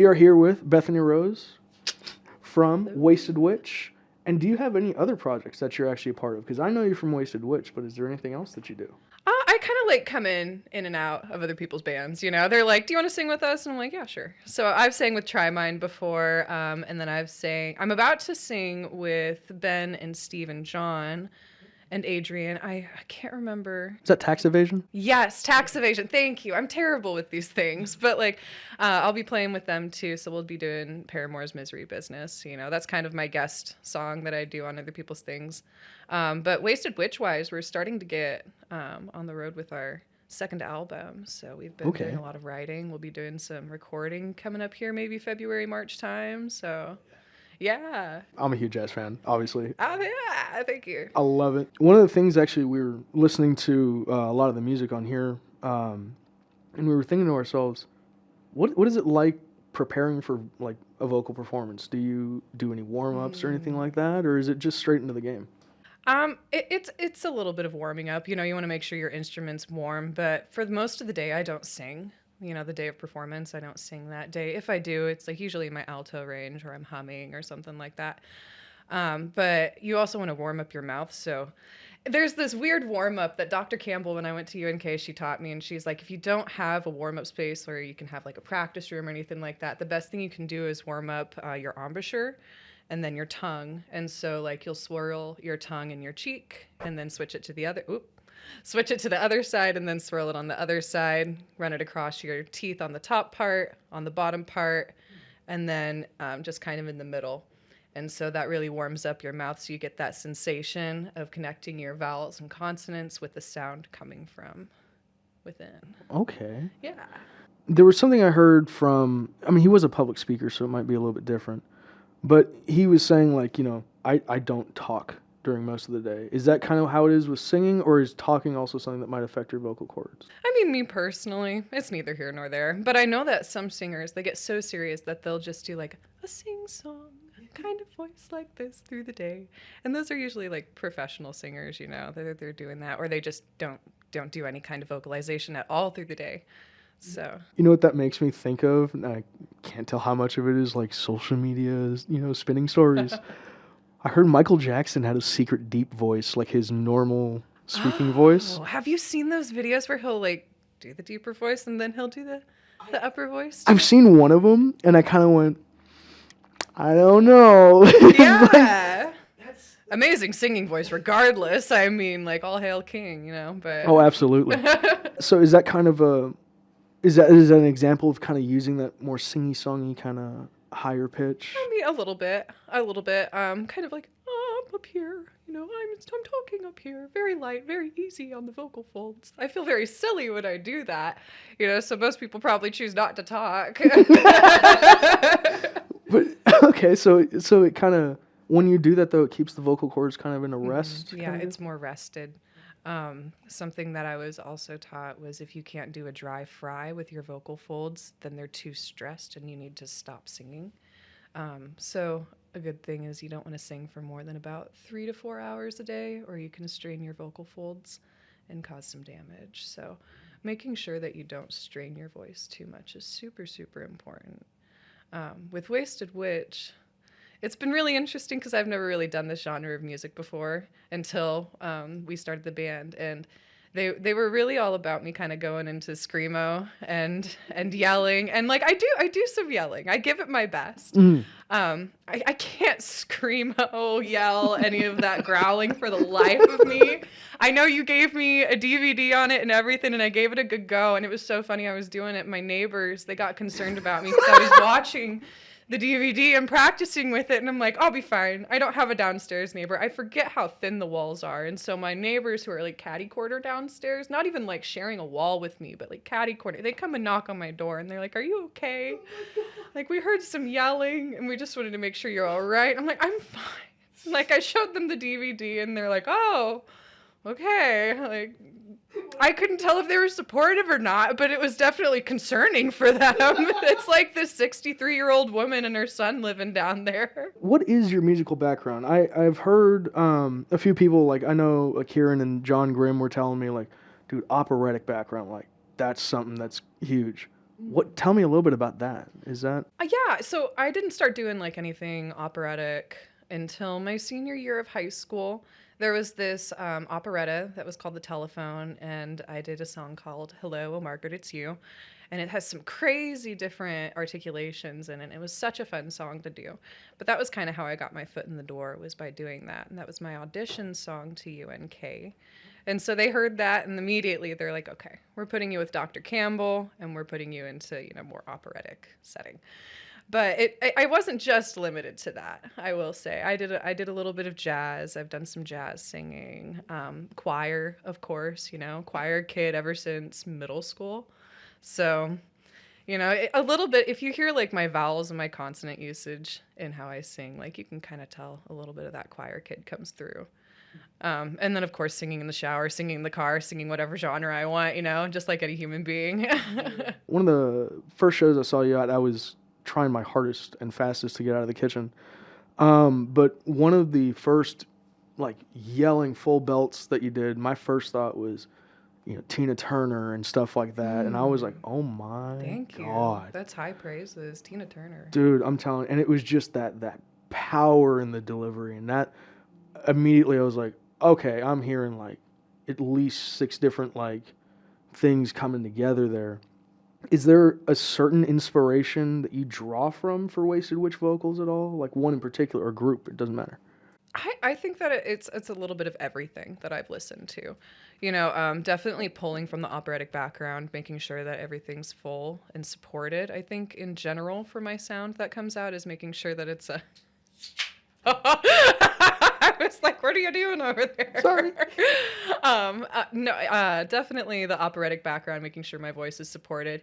are here with Bethany Rose from Wasted Witch. And do you have any other projects that you're actually a part of? Because I know you're from Wasted Witch, but is there anything else that you do? I kind of like come in and out of other people's bands, you know. They're like, "Do you want to sing with us?" And I'm like, "Yeah, sure." So I've sang with Try Mine before, and then I'm about to sing with Ben and Steve and John and Adrian. I can't remember. Is that tax evasion? Yes, tax evasion. Thank you. I'm terrible with these things, but like, I'll be playing with them too. So we'll be doing Paramore's Misery Business. You know, that's kind of my guest song that I do on other people's things. But Wasted Witch-wise, we're starting to get on the road with our second album. So we've been doing a lot of writing. We'll be doing some recording coming up here, maybe February, March time. So yeah. I'm a huge jazz fan, obviously. Oh, yeah. Thank you. I love it. One of the things, actually, we were listening to a lot of the music on here, and we were thinking to ourselves, what is it like preparing for, like, a vocal performance? Do you do any warm-ups or anything like that, or is it just straight into the game? It's a little bit of warming up. You know, you want to make sure your instrument's warm, but for most of the day, I don't sing. You know, the day of performance, I don't sing that day. If I do, it's like usually my alto range or I'm humming or something like that. But you also want to warm up your mouth. So there's this weird warm up that Dr. Campbell, when I went to UNK, she taught me, and she's like, if you don't have a warm up space where you can have like a practice room or anything like that, the best thing you can do is warm up your embouchure and then your tongue. And so like you'll swirl your tongue in your cheek and then switch it to the other side and then swirl it on the other side, run it across your teeth on the top part, on the bottom part, and then just kind of in the middle. And so that really warms up your mouth so you get that sensation of connecting your vowels and consonants with the sound coming from within. Okay. Yeah. There was something I heard from, I mean, he was a public speaker, so it might be a little bit different. But he was saying, like, you know, I don't talk during most of the day. Is that kind of how it is with singing, or is talking also something that might affect your vocal cords? I mean, me personally, it's neither here nor there. But I know that some singers, they get so serious that they'll just do like a sing-song kind of voice like this through the day. And those are usually like professional singers, you know, they're doing that, or they just don't do any kind of vocalization at all through the day. So you know what that makes me think of? And I can't tell how much of it is like social media, you know, spinning stories. I heard Michael Jackson had a secret deep voice, like his normal speaking voice. Have you seen those videos where he'll like do the deeper voice and then he'll do the upper voice? I've seen one of them, and I kind of went, I don't know. Yeah. That's amazing singing voice regardless. I mean, like all hail king, you know, but Oh, absolutely. So is that kind of is that an example of kind of using that more singy-songy kind of higher pitch? I mean, a little bit. Kind of like, oh, I'm up here, you know, I'm talking up here, very light, very easy on the vocal folds. I feel very silly when I do that, you know, so most people probably choose not to talk. But okay, so it kind of, when you do that though, it keeps the vocal cords kind of in a rest. Yeah, it's more rested. Something that I was also taught was if you can't do a dry fry with your vocal folds, then they're too stressed and you need to stop singing. So a good thing is you don't want to sing for more than about 3 to 4 hours a day, or you can strain your vocal folds and cause some damage. So making sure that you don't strain your voice too much is super, super important. With Wasted Witch, it's been really interesting because I've never really done this genre of music before until we started the band, and they were really all about me kind of going into screamo and yelling, and like I do some yelling. I give it my best. I can't screamo, yell, any of that growling for the life of me. I know you gave me a DVD on it and everything, and I gave it a good go, and it was so funny. I was doing it. My neighbors, they got concerned about me because I was watching the DVD and practicing with it, and I'm like, I'll be fine. I don't have a downstairs neighbor. I forget how thin the walls are, and so my neighbors who are like catty-corner downstairs, not even like sharing a wall with me, but like catty-corner, they come and knock on my door, and they're like, are you okay? Like, we heard some yelling, and we just wanted to make sure you're all right. I'm like, I'm fine. Like, I showed them the DVD, and they're like, oh, okay. Like, I couldn't tell if they were supportive or not, but it was definitely concerning for them. It's like this 63-year-old woman and her son living down there. What is your musical background? I've heard a few people, like I know Kieran and John Grimm were telling me, like, dude, operatic background, like that's something that's huge. Tell me a little bit about that. Is that Yeah, so I didn't start doing like anything operatic until my senior year of high school. There was this operetta that was called The Telephone, and I did a song called Hello, Oh Margaret, It's You. And it has some crazy different articulations in it. It was such a fun song to do. But that was kind of how I got my foot in the door, was by doing that. And that was my audition song to UNK. And so they heard that, and immediately they're like, okay, we're putting you with Dr. Campbell, and we're putting you into, more operatic setting. But I wasn't just limited to that. I will say I did a little bit of jazz. I've done some jazz singing, choir, of course. Choir kid ever since middle school. So, a little bit. If you hear like my vowels and my consonant usage in how I sing, like you can kind of tell a little bit of that choir kid comes through. And then, of course, singing in the shower, singing in the car, singing whatever genre I want, just like any human being. one of the first shows I saw you at? I was trying my hardest and fastest to get out of the kitchen. But one of the first, like, yelling full belts that you did, my first thought was, Tina Turner and stuff like that. And I was like, oh my Thank God. you. That's high praises. Tina Turner. Dude, I'm telling, and it was just that power in the delivery. And that immediately I was like, okay, I'm hearing like at least 6 different like things coming together there. Is there a certain inspiration that you draw from for Wasted Witch vocals at all? Like one in particular or group? It doesn't matter. I think that it's a little bit of everything that I've listened to. Definitely pulling from the operatic background, making sure that everything's full and supported. I think in general for my sound that comes out is making sure that it's a... I was like, what are you doing over there? Sorry. No, definitely the operatic background, making sure my voice is supported.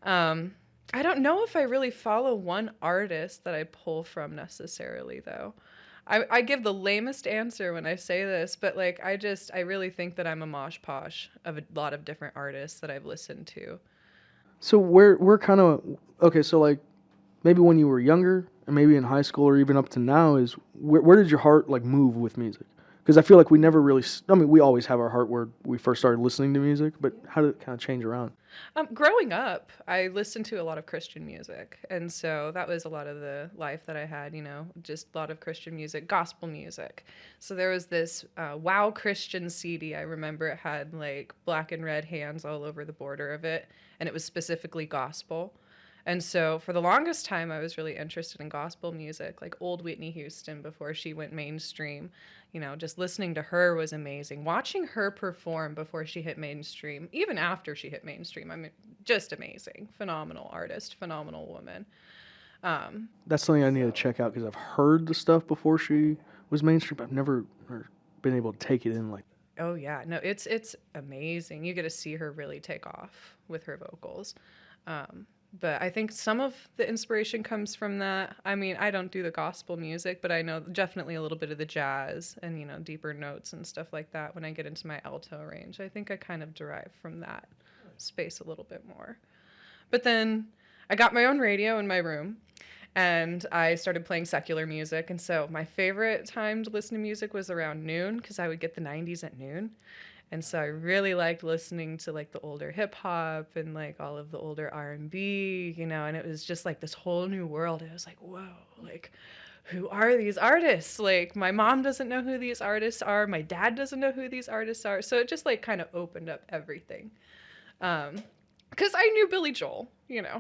I don't know if I really follow one artist that I pull from necessarily, though. I give the lamest answer when I say this, but like I really think that I'm a mosh posh of a lot of different artists that I've listened to. So we're kind of okay. So like maybe when you were younger and maybe in high school or even up to now is where did your heart like move with music? Because I feel like we never really. I mean, we always have our heart where we first started listening to music, but how did it kind of change around? Growing up, I listened to a lot of Christian music, and so that was a lot of the life that I had. Just a lot of Christian music, gospel music. So there was this Wow Christian CD. I remember it had like black and red hands all over the border of it, and it was specifically gospel. And so for the longest time, I was really interested in gospel music, like old Whitney Houston before she went mainstream. Just listening to her was amazing. Watching her perform before she hit mainstream, even after she hit mainstream, I mean, just amazing. Phenomenal artist, phenomenal woman. That's something I need to check out because I've heard the stuff before she was mainstream, but I've never been able to take it in like that. Oh yeah, no, it's amazing. You get to see her really take off with her vocals. But I think some of the inspiration comes from that. I mean, I don't do the gospel music, but I know definitely a little bit of the jazz and, deeper notes and stuff like that when I get into my alto range. I think I kind of derive from that space a little bit more. But then I got my own radio in my room and I started playing secular music. And so my favorite time to listen to music was around noon because I would get the 90s at noon. And so I really liked listening to like the older hip hop and like all of the older R&B, and it was just like this whole new world. It was like, whoa, like who are these artists? Like my mom doesn't know who these artists are. My dad doesn't know who these artists are. So it just like kind of opened up everything. Because I knew Billy Joel,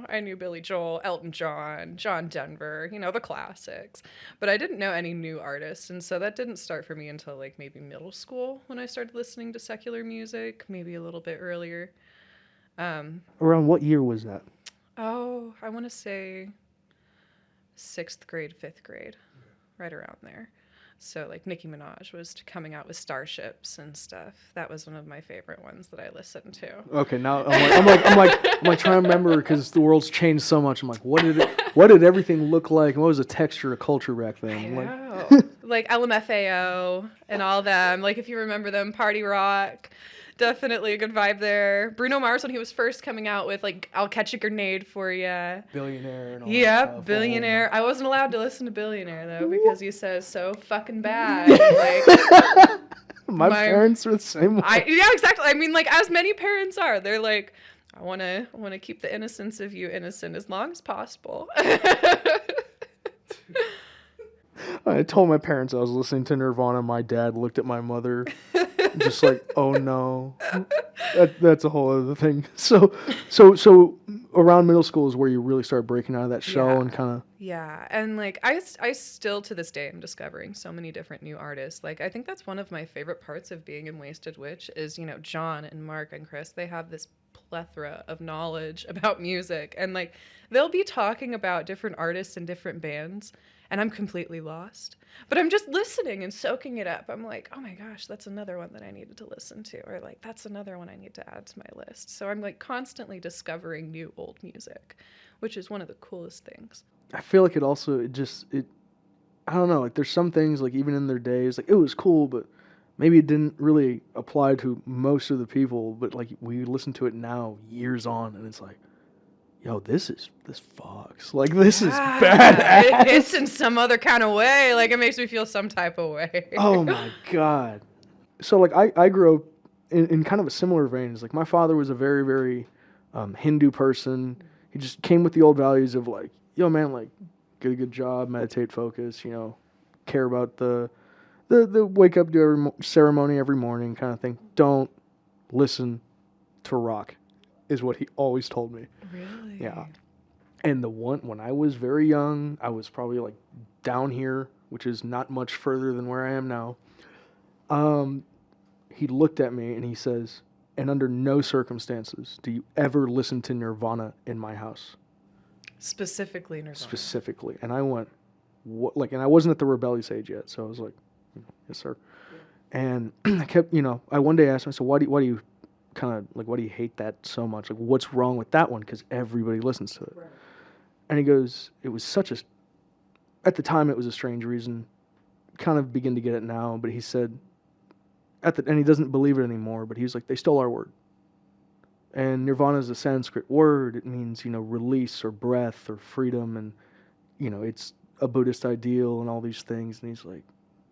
I knew Billy Joel, Elton John, John Denver, the classics, but I didn't know any new artists. And so that didn't start for me until like maybe middle school when I started listening to secular music, maybe a little bit earlier. Around what year was that? Oh, I want to say 6th grade, 5th grade, right around there. So like Nicki Minaj was coming out with Starships and stuff. That was one of my favorite ones that I listened to. Okay, now I'm like trying to remember because the world's changed so much. I'm like, what did everything look like? And what was the texture of culture back then? I know. Like LMFAO and all them. Like if you remember them, Party Rock. Definitely a good vibe there. Bruno Mars when he was first coming out with like I'll Catch a Grenade for Ya. Billionaire and all Yep, that stuff. Billionaire. I wasn't allowed to listen to Billionaire though because he says so fucking bad. Like my parents are the same way. Yeah, exactly. I mean, like as many parents are, they're like, I wanna keep the innocence of you innocent as long as possible. I told my parents I was listening to Nirvana. My dad looked at my mother, just like, "Oh no." That's a whole other thing. So around middle school is where you really start breaking out of that shell and kind of. Yeah, and like I still to this day am discovering so many different new artists. Like I think that's one of my favorite parts of being in Wasted Witch is, you know, John and Mark and Chris, they have this plethora of knowledge about music, and like they'll be talking about different artists and different bands and I'm completely lost. But I'm just listening and soaking it up. I'm like, "Oh my gosh, that's another one that I needed to listen to," or like that's another one I need to add to my list. So I'm like constantly discovering new old music, which is one of the coolest things. I feel like it I don't know, like there's some things like even in their days, like it was cool, but maybe it didn't really apply to most of the people, but like we listen to it now years on and it's like, yo, this fucks. Like this is It hits badass. in some other kind of way. Like it makes me feel some type of way. Oh my god. So like I grew up in kind of a similar vein. It's like my father was a very, very Hindu person. He just came with the old values of like, yo man, like get a good job, meditate, focus, you know, care about the wake up, do ceremony every morning kind of thing. Don't listen to rock, is what he always told me. Really? Yeah. And the one when I was very young, I was probably like down here, which is not much further than where I am now. Um, he looked at me and he says, "And under no circumstances do you ever listen to Nirvana in my house." Specifically Nirvana. Specifically, and I went, "What?" Like, and I wasn't at the rebellious age yet, so I was like, "Yes, sir." Yeah. And I kept, I one day asked him, I said, why do you kind of like, why do you hate that so much? Like, what's wrong with that one? Because everybody listens to it. Right. And he goes, it was such a, at the time it was a strange reason. Kind of begin to get it now, but he said, and he doesn't believe it anymore, but he was like, they stole our word. And Nirvana is a Sanskrit word. It means, release or breath or freedom. And, it's a Buddhist ideal and all these things. And he's like,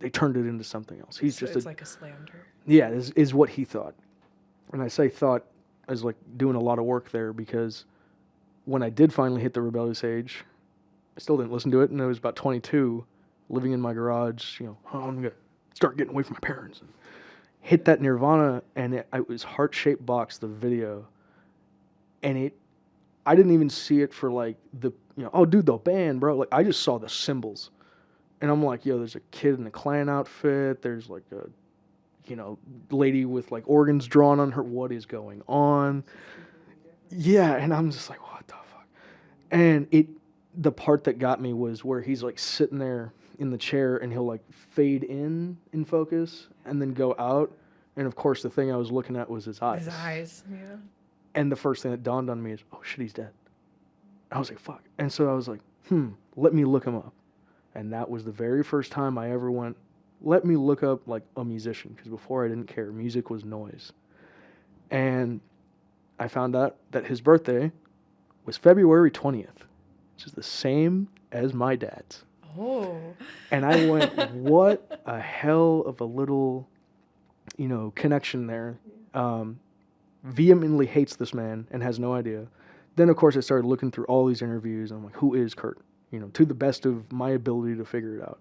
they turned it into something else. It's like a slander. Yeah, is what he thought. And I say thought as like doing a lot of work there because when I did finally hit the rebellious age, I still didn't listen to it. And I was about 22, living in my garage, I'm going to start getting away from my parents. And hit that Nirvana, and it was heart-shaped box, the video. And I didn't even see it for like oh dude, the band, bro. Like I just saw the symbols. And I'm like, yo, there's a kid in a Klan outfit. There's like a, lady with like organs drawn on her. What is going on? Yeah, and I'm just like, what the fuck? And the part that got me was where he's like sitting there in the chair and he'll like fade in focus and then go out. And of course, the thing I was looking at was his eyes. His eyes, yeah. And the first thing that dawned on me is, oh shit, he's dead. I was like, fuck. And so I was like, let me look him up. And that was the very first time I ever went, let me look up like a musician. Because before I didn't care. Music was noise. And I found out that his birthday was February 20th, which is the same as my dad's. Oh. And I went, what a hell of a little, connection there. Vehemently hates this man and has no idea. Then, of course, I started looking through all these interviews. And I'm like, who is Kurt? To the best of my ability to figure it out.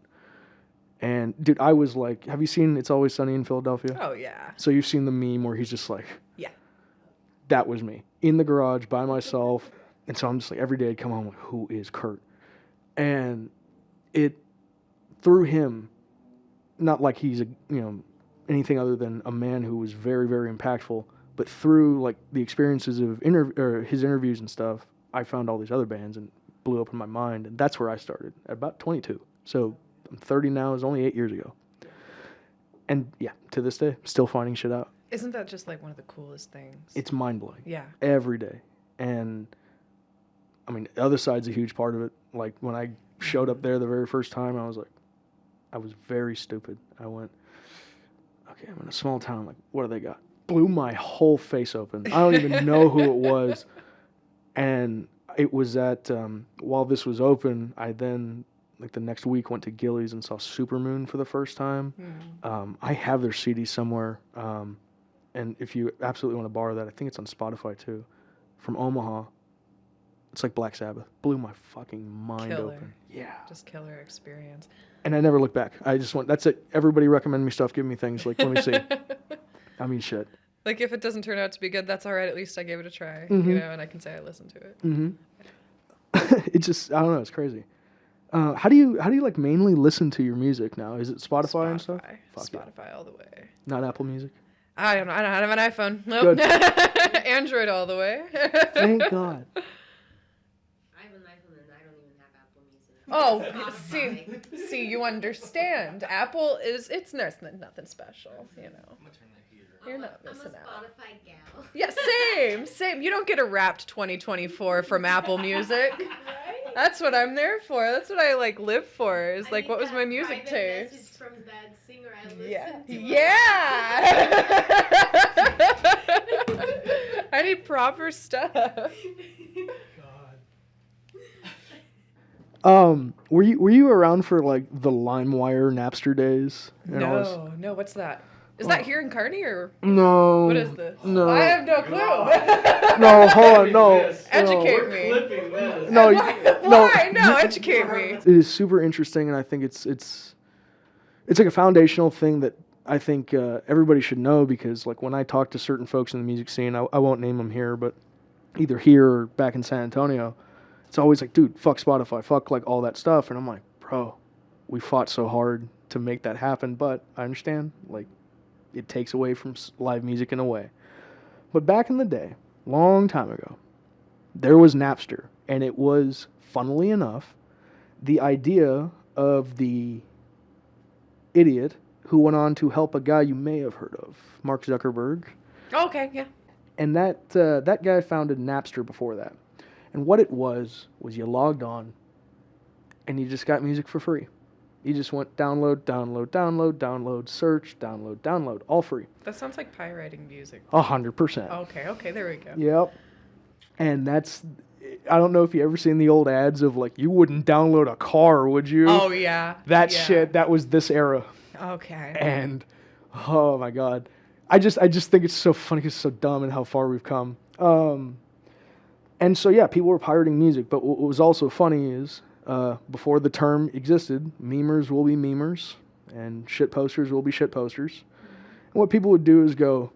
And, dude, I was like, have you seen It's Always Sunny in Philadelphia? Oh, yeah. So you've seen the meme where he's just like, yeah, that was me. In the garage by myself. And so I'm just like, every day I'd come home like, who is Kurt? And through him, not like he's anything other than a man who was very, very impactful, but through like the experiences of his interviews and stuff, I found all these other bands and blew up in my mind, and that's where I started at about 22. So I'm 30 now. It was only 8 years ago, and yeah, to this day, still finding shit out. Isn't that just like one of the coolest things? It's mind blowing. Yeah. Every day, and I mean, the other side's a huge part of it. Like when I showed up there the very first time, I was very stupid. I went, okay, I'm in a small town. Like, what do they got? Blew my whole face open. I don't even know who it was. And it was at, while this was open, I then, like the next week, went to Gillies and saw Supermoon for the first time. I have their CD somewhere. And if you absolutely want to borrow that, I think it's on Spotify too. from Omaha. It's like Black Sabbath. Blew my fucking mind Killer. open. Yeah. Just killer experience. And I never looked back. I just went, that's it. Everybody recommend me stuff. Give me things. Like, let me see. I mean, shit. Like, if it doesn't turn out to be good, that's all right. At least I gave it a try, Mhm. you know, and I can say I listened to it. Mm-hmm. It's just, I don't know. It's crazy. How do you like mainly listen to your music now? Is it Spotify and stuff? Fuck yeah. Spotify all the way. Not Apple Music? I don't have an iPhone. Nope. Good. Android all the way. Thank God. I have an iPhone and I don't even have Apple Music. Oh, Spotify. see, you understand. Apple it's nothing special, you know. You're not missing I'm a out. Spotify gal. Yeah, same. You don't get a Wrapped 2024 from Apple Music. Right? That's what I'm there for. That's what I like live for. Is I like, need what was that my music private taste? message from that singer I listen Yeah. to. Yeah. I need proper stuff. Were you around for like the LimeWire Napster days? And all this? No. What's that? Is that here in Kearney or No. what is this? No. I have no clue. No, hold on, no. Educate me. Clipping this. No, Why? No, educate me. It is super interesting, and I think it's like a foundational thing that I think everybody should know, because like when I talk to certain folks in the music scene, I won't name them here, but either here or back in San Antonio, it's always like, dude, fuck Spotify, fuck like all that stuff, and I'm like, bro, we fought so hard to make that happen, but I understand, like, it takes away from live music in a way. But back in the day, long time ago, there was Napster, and it was, funnily enough, the idea of the idiot who went on to help a guy you may have heard of, Mark Zuckerberg. Okay, yeah. And that guy founded Napster before that. And what it was you logged on, and you just got music for free. You just went download, search, download, all free. That sounds like pirating music. 100%. Okay, there we go. Yep. And that's, I don't know if you ever seen the old ads of like, you wouldn't download a car, would you? Oh, yeah. That yeah. shit, that was this era. Okay. And, oh my God. I just think it's so funny, it's so dumb and how far we've come. And so, yeah, people were pirating music. But what was also funny is, before the term existed, memers will be memers and shit posters will be shit posters. And what people would do is go,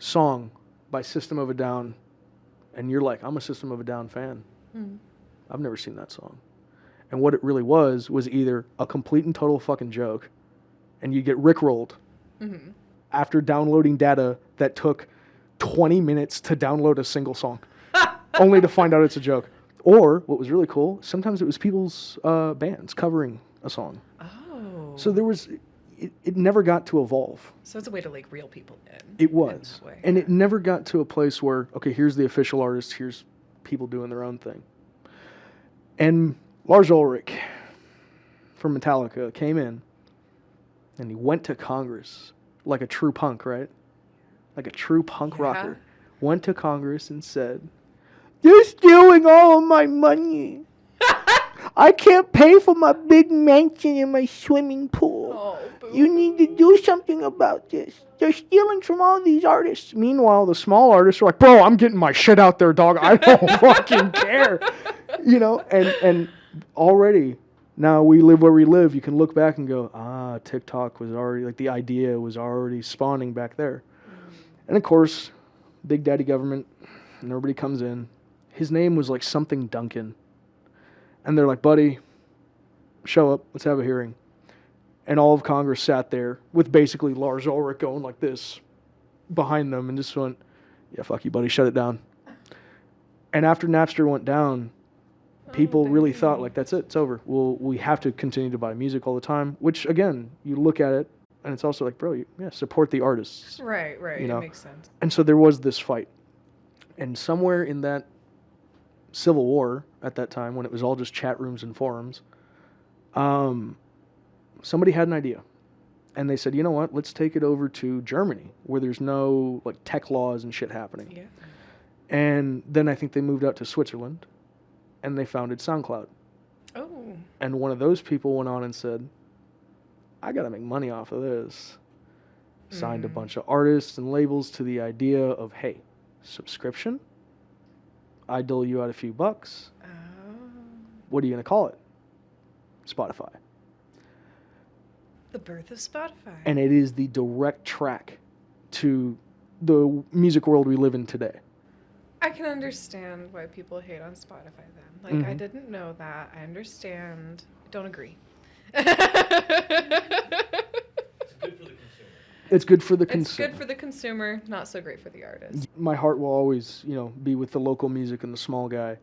song by System of a Down. And you're like, I'm a System of a Down fan. I've never seen that song. And what it really was either a complete and total fucking joke, and you get rickrolled after downloading data that took 20 minutes to download a single song, only to find out it's a joke. Or, what was really cool, sometimes it was people's bands covering a song. Oh. So there was, it never got to evolve. So it's a way to like reel people in. It was. In that way. And it never got to a place where, okay, here's the official artist, here's people doing their own thing. And Lars Ulrich from Metallica came in, and he went to Congress like a true punk, right? Like a true punk rocker. Went to Congress and said, "They're stealing all of my money. I can't pay for my big mansion and my swimming pool. Oh, You need to do something about this. They're stealing from all these artists." Meanwhile, the small artists are like, "Bro, I'm getting my shit out there, dog. I don't fucking care." You know, and already, now we live where we live, you can look back and go, TikTok was already, like the idea was already spawning back there. And of course, Big Daddy government, and everybody comes in. His name was like something Duncan. And they're like, "Buddy, show up, let's have a hearing." And all of Congress sat there with basically Lars Ulrich going like this behind them and just went, "Yeah, fuck you, buddy, shut it down." And after Napster went down, people really thought, like, that's it, it's over. We have to continue to buy music all the time, which, again, you look at it, and it's also like, bro, support the artists. Right. You know? It makes sense. And so there was this fight. And somewhere in that civil war at that time, when it was all just chat rooms and forums, somebody had an idea. And they said, you know what, let's take it over to Germany, where there's no like tech laws and shit happening. Yeah. And then I think they moved out to Switzerland, and they founded SoundCloud. Oh. And one of those people went on and said, I got to make money off of this. Signed a bunch of artists and labels to the idea of, hey, subscription, I dole you out a few bucks. Oh. What are you going to call it? Spotify. The birth of Spotify. And it is the direct track to the music world we live in today. I can understand why people hate on Spotify then. Like, I didn't know that. I understand. Don't agree. It's good for the It's consumer. good for the consumer, not so great for the artist. My heart will always, be with the local music and the small guy.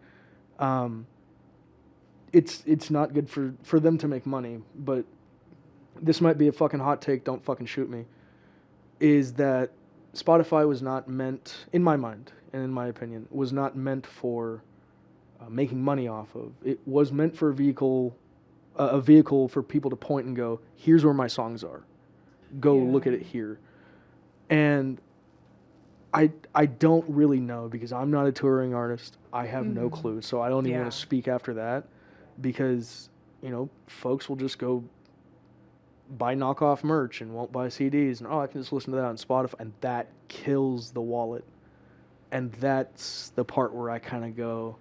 It's not good for them to make money, but this might be a fucking hot take, don't fucking shoot me, is that Spotify was not meant, in my mind and in my opinion, was not meant for making money off of. It was meant for a vehicle for people to point and go, here's where my songs are. Go look at it here. And I don't really know because I'm not a touring artist. I have no clue. So I don't even want to speak after that because, folks will just go buy knockoff merch and won't buy CDs. And, I can just listen to that on Spotify. And that kills the wallet. And that's the part where I kind of go,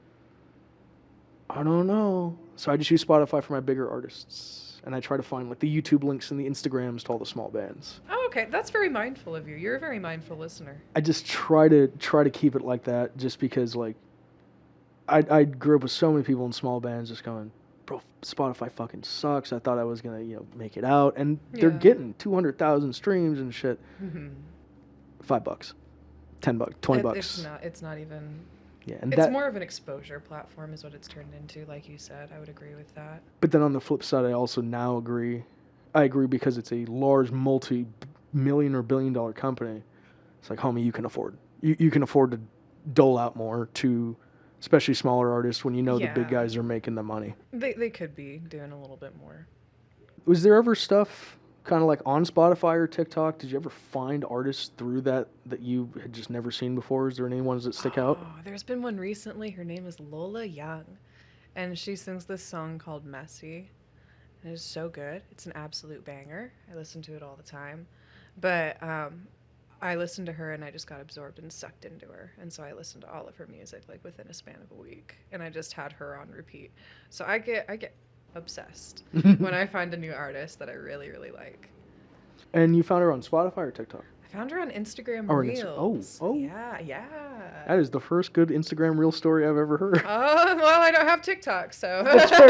I don't know. So I just use Spotify for my bigger artists. And I try to find like the YouTube links and the Instagrams to all the small bands. Oh, okay. That's very mindful of you. You're a very mindful listener. I just try to keep it like that just because like I grew up with so many people in small bands just going, bro, Spotify fucking sucks. I thought I was going to, make it out. And they're getting 200,000 streams and shit. $5, $10, $20. It's not even... Yeah, and it's more of an exposure platform is what it's turned into, like you said. I would agree with that. But then on the flip side, I also now agree. I agree because it's a large multi-million or billion-dollar company. It's like, homie, you can afford. You can afford to dole out more to especially smaller artists when the big guys are making the money. They could be doing a little bit more. Was there ever stuff kind of like on Spotify or TikTok? Did you ever find artists through that you had just never seen before? Is there any ones that stick out? There's been one recently. Her name is Lola Young, and she sings this song called Messy. It is so good. It's an absolute banger. I listen to it all the time. But I listened to her and I just got absorbed and sucked into her. And so I listened to all of her music like within a span of a week. And I just had her on repeat. So I get obsessed when I find a new artist that I really, really like. And you found her on Spotify or TikTok? I found her on Instagram or Reels. Oh. Yeah. That is the first good Instagram Reel story I've ever heard. Oh, well, I don't have TikTok, so. That's fair.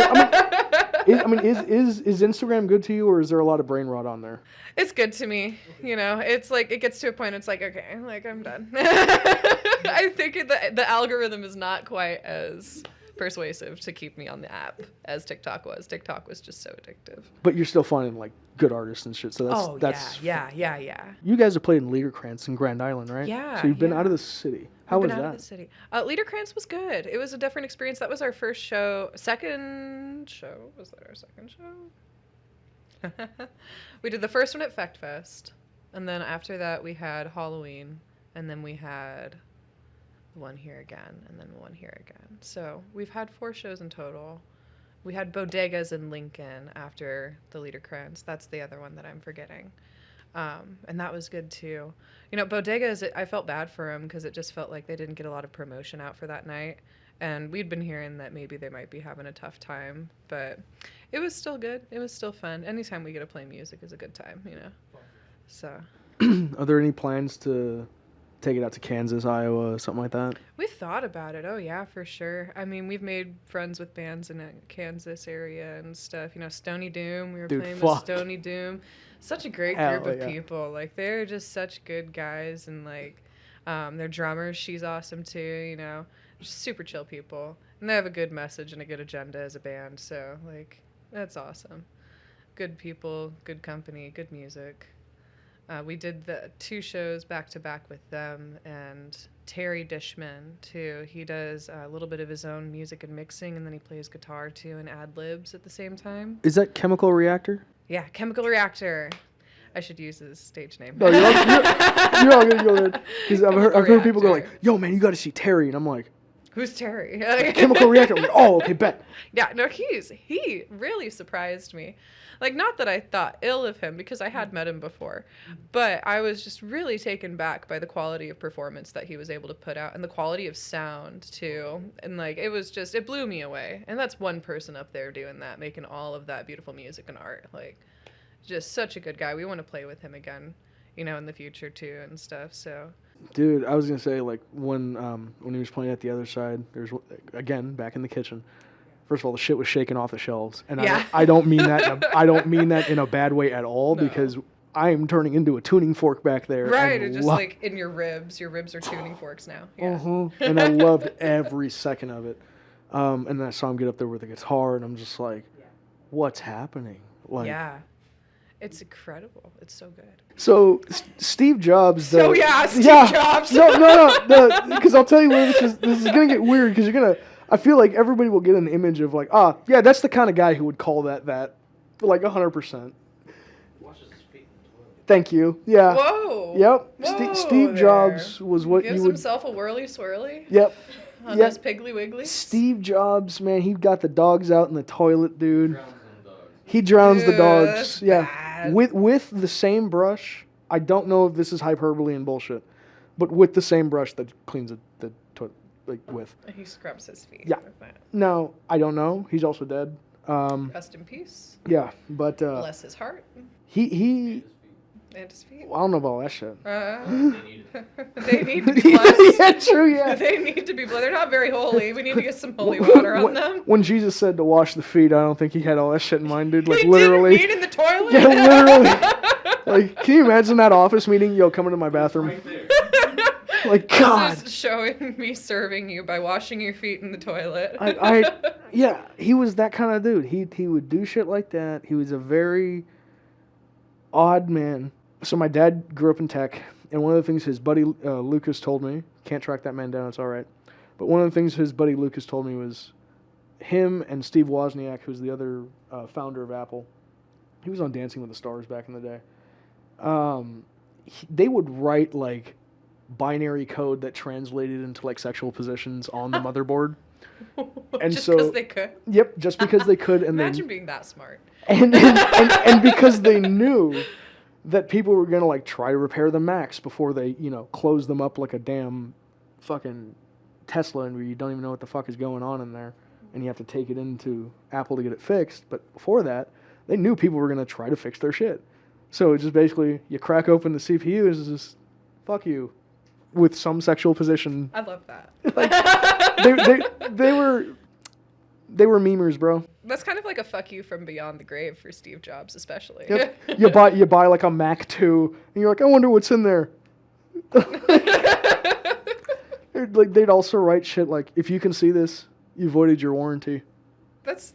Is Instagram good to you, or is there a lot of brain rot on there? It's good to me. It's like, it gets to a point, it's like, okay, like, I'm done. I think the algorithm is not quite as persuasive to keep me on the app as TikTok was. TikTok was just so addictive. But you're still finding like good artists and shit. So that's yeah. You guys have played in Liederkranz in Grand Island, right? Yeah. So you've been out of the city. How was that? Out of the city. Liederkranz was good. It was a different experience. That was our first show. Second show. Was that our second show? We did the first one at FechtFest, and then after that we had Halloween, and then we had one here again, and then one here again. So we've had 4 shows in total. We had Bodegas in Lincoln after the Liederkranz. That's the other one that I'm forgetting. And that was good too. Bodegas, I felt bad for them because it just felt like they didn't get a lot of promotion out for that night. And we'd been hearing that maybe they might be having a tough time, but it was still good. It was still fun. Anytime we get to play music is a good time, So. Are there any plans to take it out to Kansas, Iowa, something like that? We've thought about it. Oh, yeah, for sure. I mean, we've made friends with bands in the Kansas area and stuff. Stony Doom. We were playing with Stony Doom. Such a great group of people. Like, they're just such good guys. And, like, their drummer, she's awesome, too, Just super chill people. And they have a good message and a good agenda as a band. So, like, that's awesome. Good people, good company, good music. We did the 2 shows back-to-back with them, and Terry Dishman, too. He does a little bit of his own music and mixing, and then he plays guitar, too, and ad-libs at the same time. Is that Chemical Reactor? Yeah, Chemical Reactor. I should use his stage name. No, you're all going to go there. Because I've heard people go like, yo, man, you got to see Terry. And I'm like, Who's Terry? Chemical reactor. I'm like, oh, okay, bet. Yeah, no, he really surprised me. Like, not that I thought ill of him because I had met him before, but I was just really taken back by the quality of performance that he was able to put out and the quality of sound too. And like, it blew me away. And that's one person up there doing that, making all of that beautiful music and art. Like, just such a good guy. We want to play with him again, in the future too and stuff. So. Dude, I was gonna say, like, when he was playing at the other side, there's again back in the kitchen. First of all, the shit was shaking off the shelves, and Yeah. I don't mean that. I don't mean that in a bad way at all, No. because I am turning into a tuning fork back there. Right, it's just like in your ribs. Your ribs are tuning forks now. Yeah. And I loved every second of it. And then I saw him get up there with the guitar, and I'm just like, what's happening? Like, Yeah. It's incredible. It's so good. So Steve Jobs. Steve Jobs. No. Because I'll tell you where this is gonna get weird. Because I feel like everybody will get an image of like, yeah, that's the kind of guy who would call that like 100%. Washes his feet in the toilet. Thank you. Yeah. Whoa. Yep. Whoa Steve there. Jobs was what Gives you would. himself a whirly swirly. Yep. On Yep. those Piggly Wigglies. Steve Jobs, man, he got the dogs out in the toilet, dude. Drowns them dogs. He drowns the Dude, dogs. that's Yeah. bad. With the same brush. I don't know if this is hyperbole and bullshit, but with the same brush that cleans the toilet, like with. He scrubs his feet. Yeah. with that. No, I don't know. He's also dead. Rest in peace. Yeah, but Bless his heart he and his feet. I don't know about all that shit. They need it. They need to be blessed. Yeah, true. Yeah. They need to be blessed. They're not very holy. We need to get some holy water on them. When Jesus said to wash the feet, I don't think he had all that shit in mind, dude. Like He literally. didn't mean in the toilet. Yeah, literally. Like, can you imagine that office meeting? Yo, come into my bathroom. Right there. Like, God. This is showing me serving you by washing your feet in the toilet. Yeah, he was that kind of dude. He would do shit like that. He was a very odd man. So my dad grew up in tech, and one of the things his buddy Lucas told me, can't track that man down, it's all right, but one of the things his buddy Lucas told me was him and Steve Wozniak, who's the other founder of Apple, he was on Dancing with the Stars back in the day, they would write like binary code that translated into like sexual positions on the motherboard. And just so- because they could. Yep, just because they could, and Imagine being that smart. and because they knew that people were gonna like try to repair the Macs before they close them up like a damn fucking Tesla, and where you don't even know what the fuck is going on in there, and you have to take it into Apple to get it fixed. But before that, they knew people were gonna try to fix their shit. So it's just basically you crack open the CPU, and it's just fuck you, with some sexual position. I love that. They were memers, bro. That's kind of like a fuck you from beyond the grave for Steve Jobs, especially. Yep. You buy like a Mac 2, and you're like, I wonder what's in there. Like they'd also write shit like, if you can see this, you voided your warranty. That's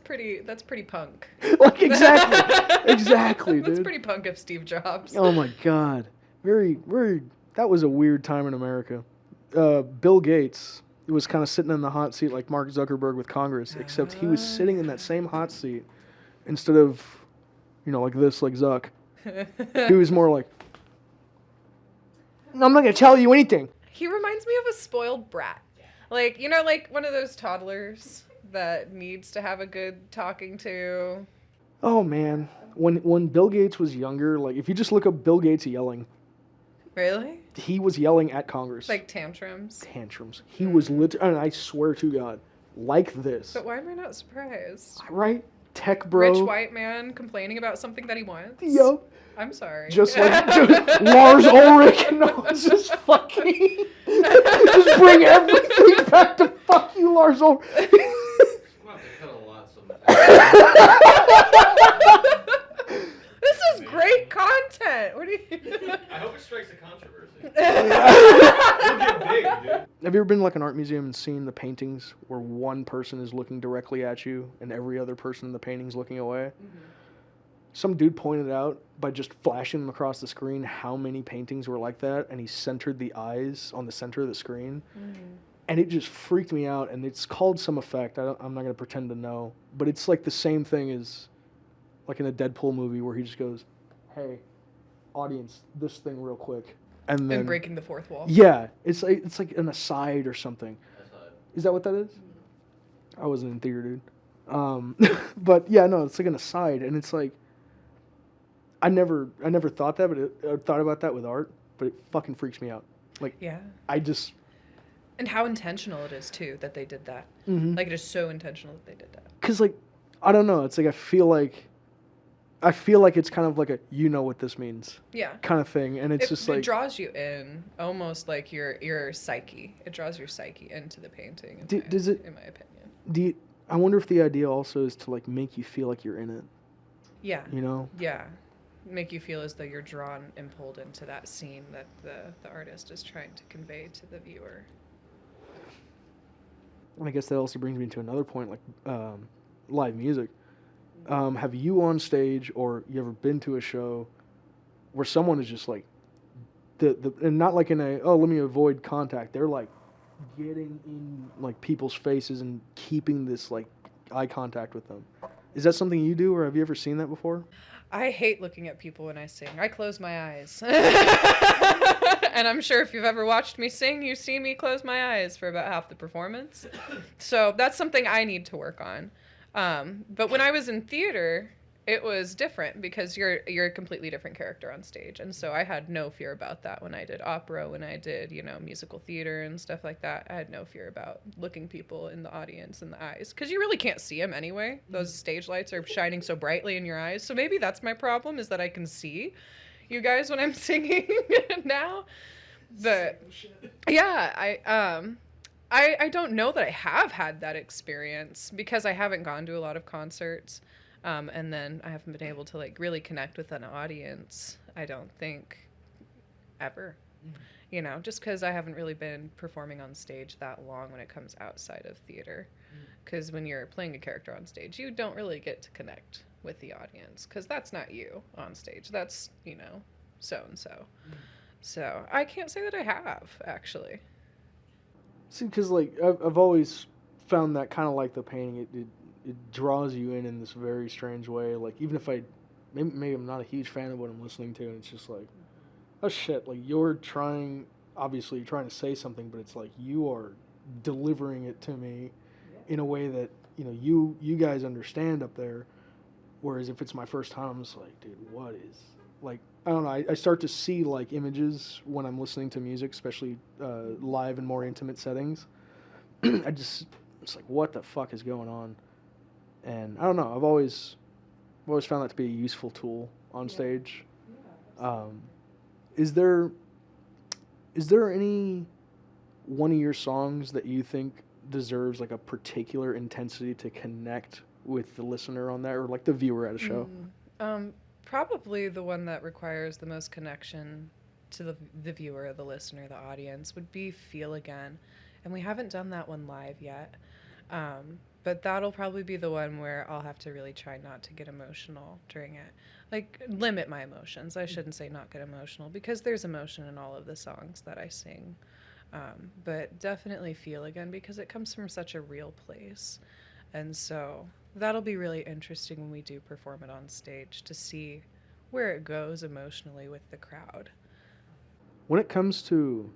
pretty punk. Like exactly, dude. That's pretty punk of Steve Jobs. Oh my God, very. That was a weird time in America. Bill Gates was kind of sitting in the hot seat like Mark Zuckerberg with Congress, except he was sitting in that same hot seat instead of, like this, like Zuck. He was more like, I'm not going to tell you anything. He reminds me of a spoiled brat. Like, like one of those toddlers that needs to have a good talking to. Oh, man. When Bill Gates was younger, like, if you just look up Bill Gates yelling, Really? he was yelling at Congress. Like tantrums. Tantrums. He was and I swear to God, like this. But why am I not surprised? Right? Tech bro. Rich white man complaining about something that he wants? Yo. I'm sorry. Just like Lars Ulrich, and it's just fucking. Just bring everything back to fuck you, Lars Ulrich. We'll have to cut a lot sometimes. This is great content. What do you? I hope it strikes a controversy. We'll get big, dude. Have you ever been to like an art museum and seen the paintings where one person is looking directly at you and every other person in the painting's looking away? Mm-hmm. Some dude pointed out by just flashing them across the screen how many paintings were like that, and he centered the eyes on the center of the screen. Mm-hmm. And it just freaked me out, and it's called some effect. I'm not going to pretend to know, but it's like the same thing as like in a Deadpool movie where he just goes, hey, audience, this thing real quick. and then And breaking the fourth wall. Yeah, it's like an aside or something. That's how Is that what that is? I wasn't in theater, dude. But yeah, no, it's like an aside, and it's like I never thought that, but I thought about that with art, but it fucking freaks me out. Like Yeah. I just And how intentional it is too that they did that. mhm. Like it is so intentional that they did that. Cause like I don't know, it's like I feel like it's kind of like a you know what this means Yeah. kind of thing, and it's just it like draws you in, almost like your psyche. It draws your psyche into the painting. Does it? In my opinion. Do you, I wonder if the idea also is to like make you feel like you're in it. Yeah. You know? Yeah. Make you feel as though you're drawn and pulled into that scene that the artist is trying to convey to the viewer. And I guess that also brings me to another point, like live music. Have you on stage or you ever been to a show where someone is just like and not like in a let me avoid contact. They're like getting in like people's faces and keeping this like eye contact with them. Is that something you do, or have you ever seen that before? I hate looking at people when I sing. I close my eyes. And I'm sure if you've ever watched me sing, you see me close my eyes for about half the performance. So that's something I need to work on. But when I was in theater, it was different because you're a completely different character on stage. And so I had no fear about that when I did opera, when I did, musical theater and stuff like that. I had no fear about looking people in the audience in the eyes because you really can't see them anyway. Those stage lights are shining so brightly in your eyes. So maybe that's my problem, is that I can see you guys when I'm singing now. But yeah, I don't know that I have had that experience because I haven't gone to a lot of concerts. And then I haven't been able to like really connect with an audience, I don't think, ever. Just because I haven't really been performing on stage that long when it comes outside of theater. Because when you're playing a character on stage, you don't really get to connect with the audience because that's not you on stage. That's, so-and-so. So I can't say that I have, actually. See, because like I've always found that kind of like the painting, it draws you in this very strange way. Like even if maybe I'm not a huge fan of what I'm listening to, and it's just like, oh shit, like you're obviously trying to say something, but it's like you are delivering it to me in a way that you guys understand up there. Whereas if it's my first time, I'm just like, dude, what is like. I don't know. I start to see like images when I'm listening to music, especially live in more intimate settings. It's like, what the fuck is going on? And I don't know. I've always found that to be a useful tool on stage. Is there any one of your songs that you think deserves like a particular intensity to connect with the listener on that, or like the viewer at a show? Probably the one that requires the most connection to the viewer, the listener, the audience would be Feel Again. And we haven't done that one live yet. But that'll probably be the one where I'll have to really try not to get emotional during it. Like, limit my emotions. I shouldn't say not get emotional, because there's emotion in all of the songs that I sing. But definitely Feel Again, because it comes from such a real place. And so that'll be really interesting when we do perform it on stage to see where it goes emotionally with the crowd. When it comes to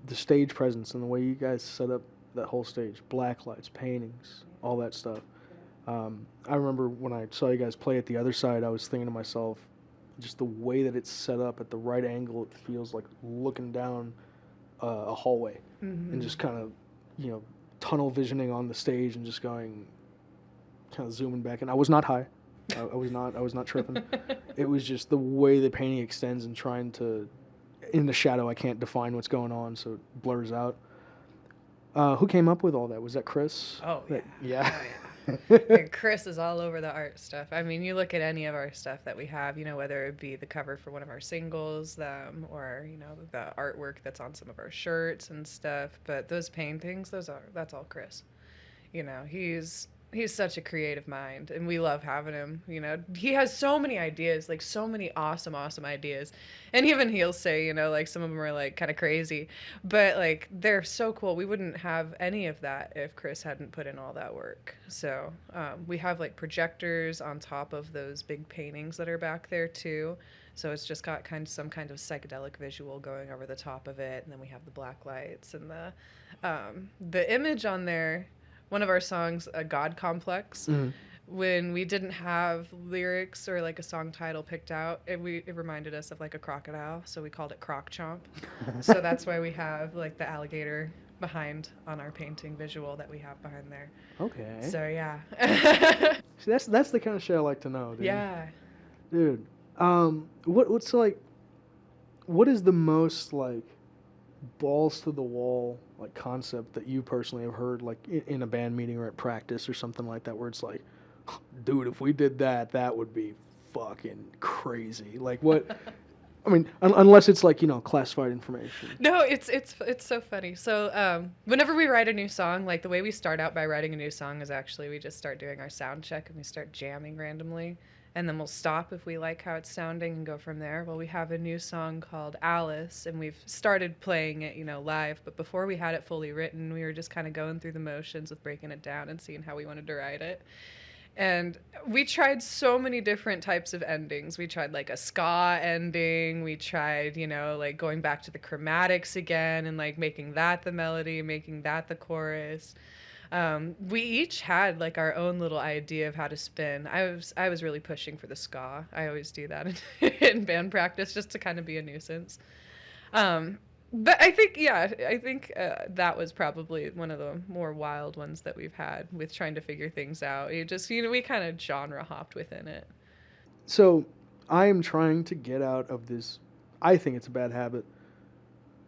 the stage presence and the way you guys set up that whole stage, black lights, paintings, all that stuff, I remember when I saw you guys play at the other side, I was thinking to myself, just the way that it's set up at the right angle, it feels like looking down a hallway and just kind of, tunnel visioning on the stage and just going, kind of zooming back. And I was not high. I was not tripping. It was just the way the painting extends and trying to, in the shadow, I can't define what's going on, so it blurs out. Who came up with all that? Was that Chris? Oh, Yeah. And Chris is all over the art stuff. I mean, you look at any of our stuff that we have, whether it be the cover for one of our singles, or, the artwork that's on some of our shirts and stuff. But those paintings, that's all Chris. He's such a creative mind, and we love having him. You know, he has so many ideas, like so many awesome, awesome ideas. And even he'll say, you know, like some of them are like kind of crazy, but like they're so cool. We wouldn't have any of that if Chris hadn't put in all that work. So we have like projectors on top of those big paintings that are back there too. So it's just got some kind of psychedelic visual going over the top of it, and then we have the black lights and the image on there. One of our songs, A God Complex, when we didn't have lyrics or like a song title picked out, it reminded us of like a crocodile, so we called it Croc Chomp. So that's why we have like the alligator behind on our painting visual that we have behind there. Okay. So yeah. See, that's the kind of shit I like to know, dude. Yeah. Dude, what's like, what is the most like balls to the wall like concept that you personally have heard like in a band meeting or at practice or something like that, where it's like, dude, if we did that, that would be fucking crazy. Like what? I mean, unless it's like, you know, classified information. No, it's so funny. So whenever we write a new song, like the way we start out by writing a new song is actually we just start doing our sound check and we start jamming randomly. And then we'll stop if we like how it's sounding and go from there. Well, we have a new song called Alice, and we've started playing it, you know, live. But before we had it fully written, we were just kind of going through the motions with breaking it down and seeing how we wanted to write it. And we tried so many different types of endings. We tried like a ska ending. We tried, you know, like going back to the chromatics again and like making that the melody, making that the chorus. We each had like our own little idea of how to spin. I was really pushing for the ska. I always do that in band practice just to kind of be a nuisance. But I think that was probably one of the more wild ones that we've had with trying to figure things out. We kind of genre hopped within it. So I am trying to get out of this. I think it's a bad habit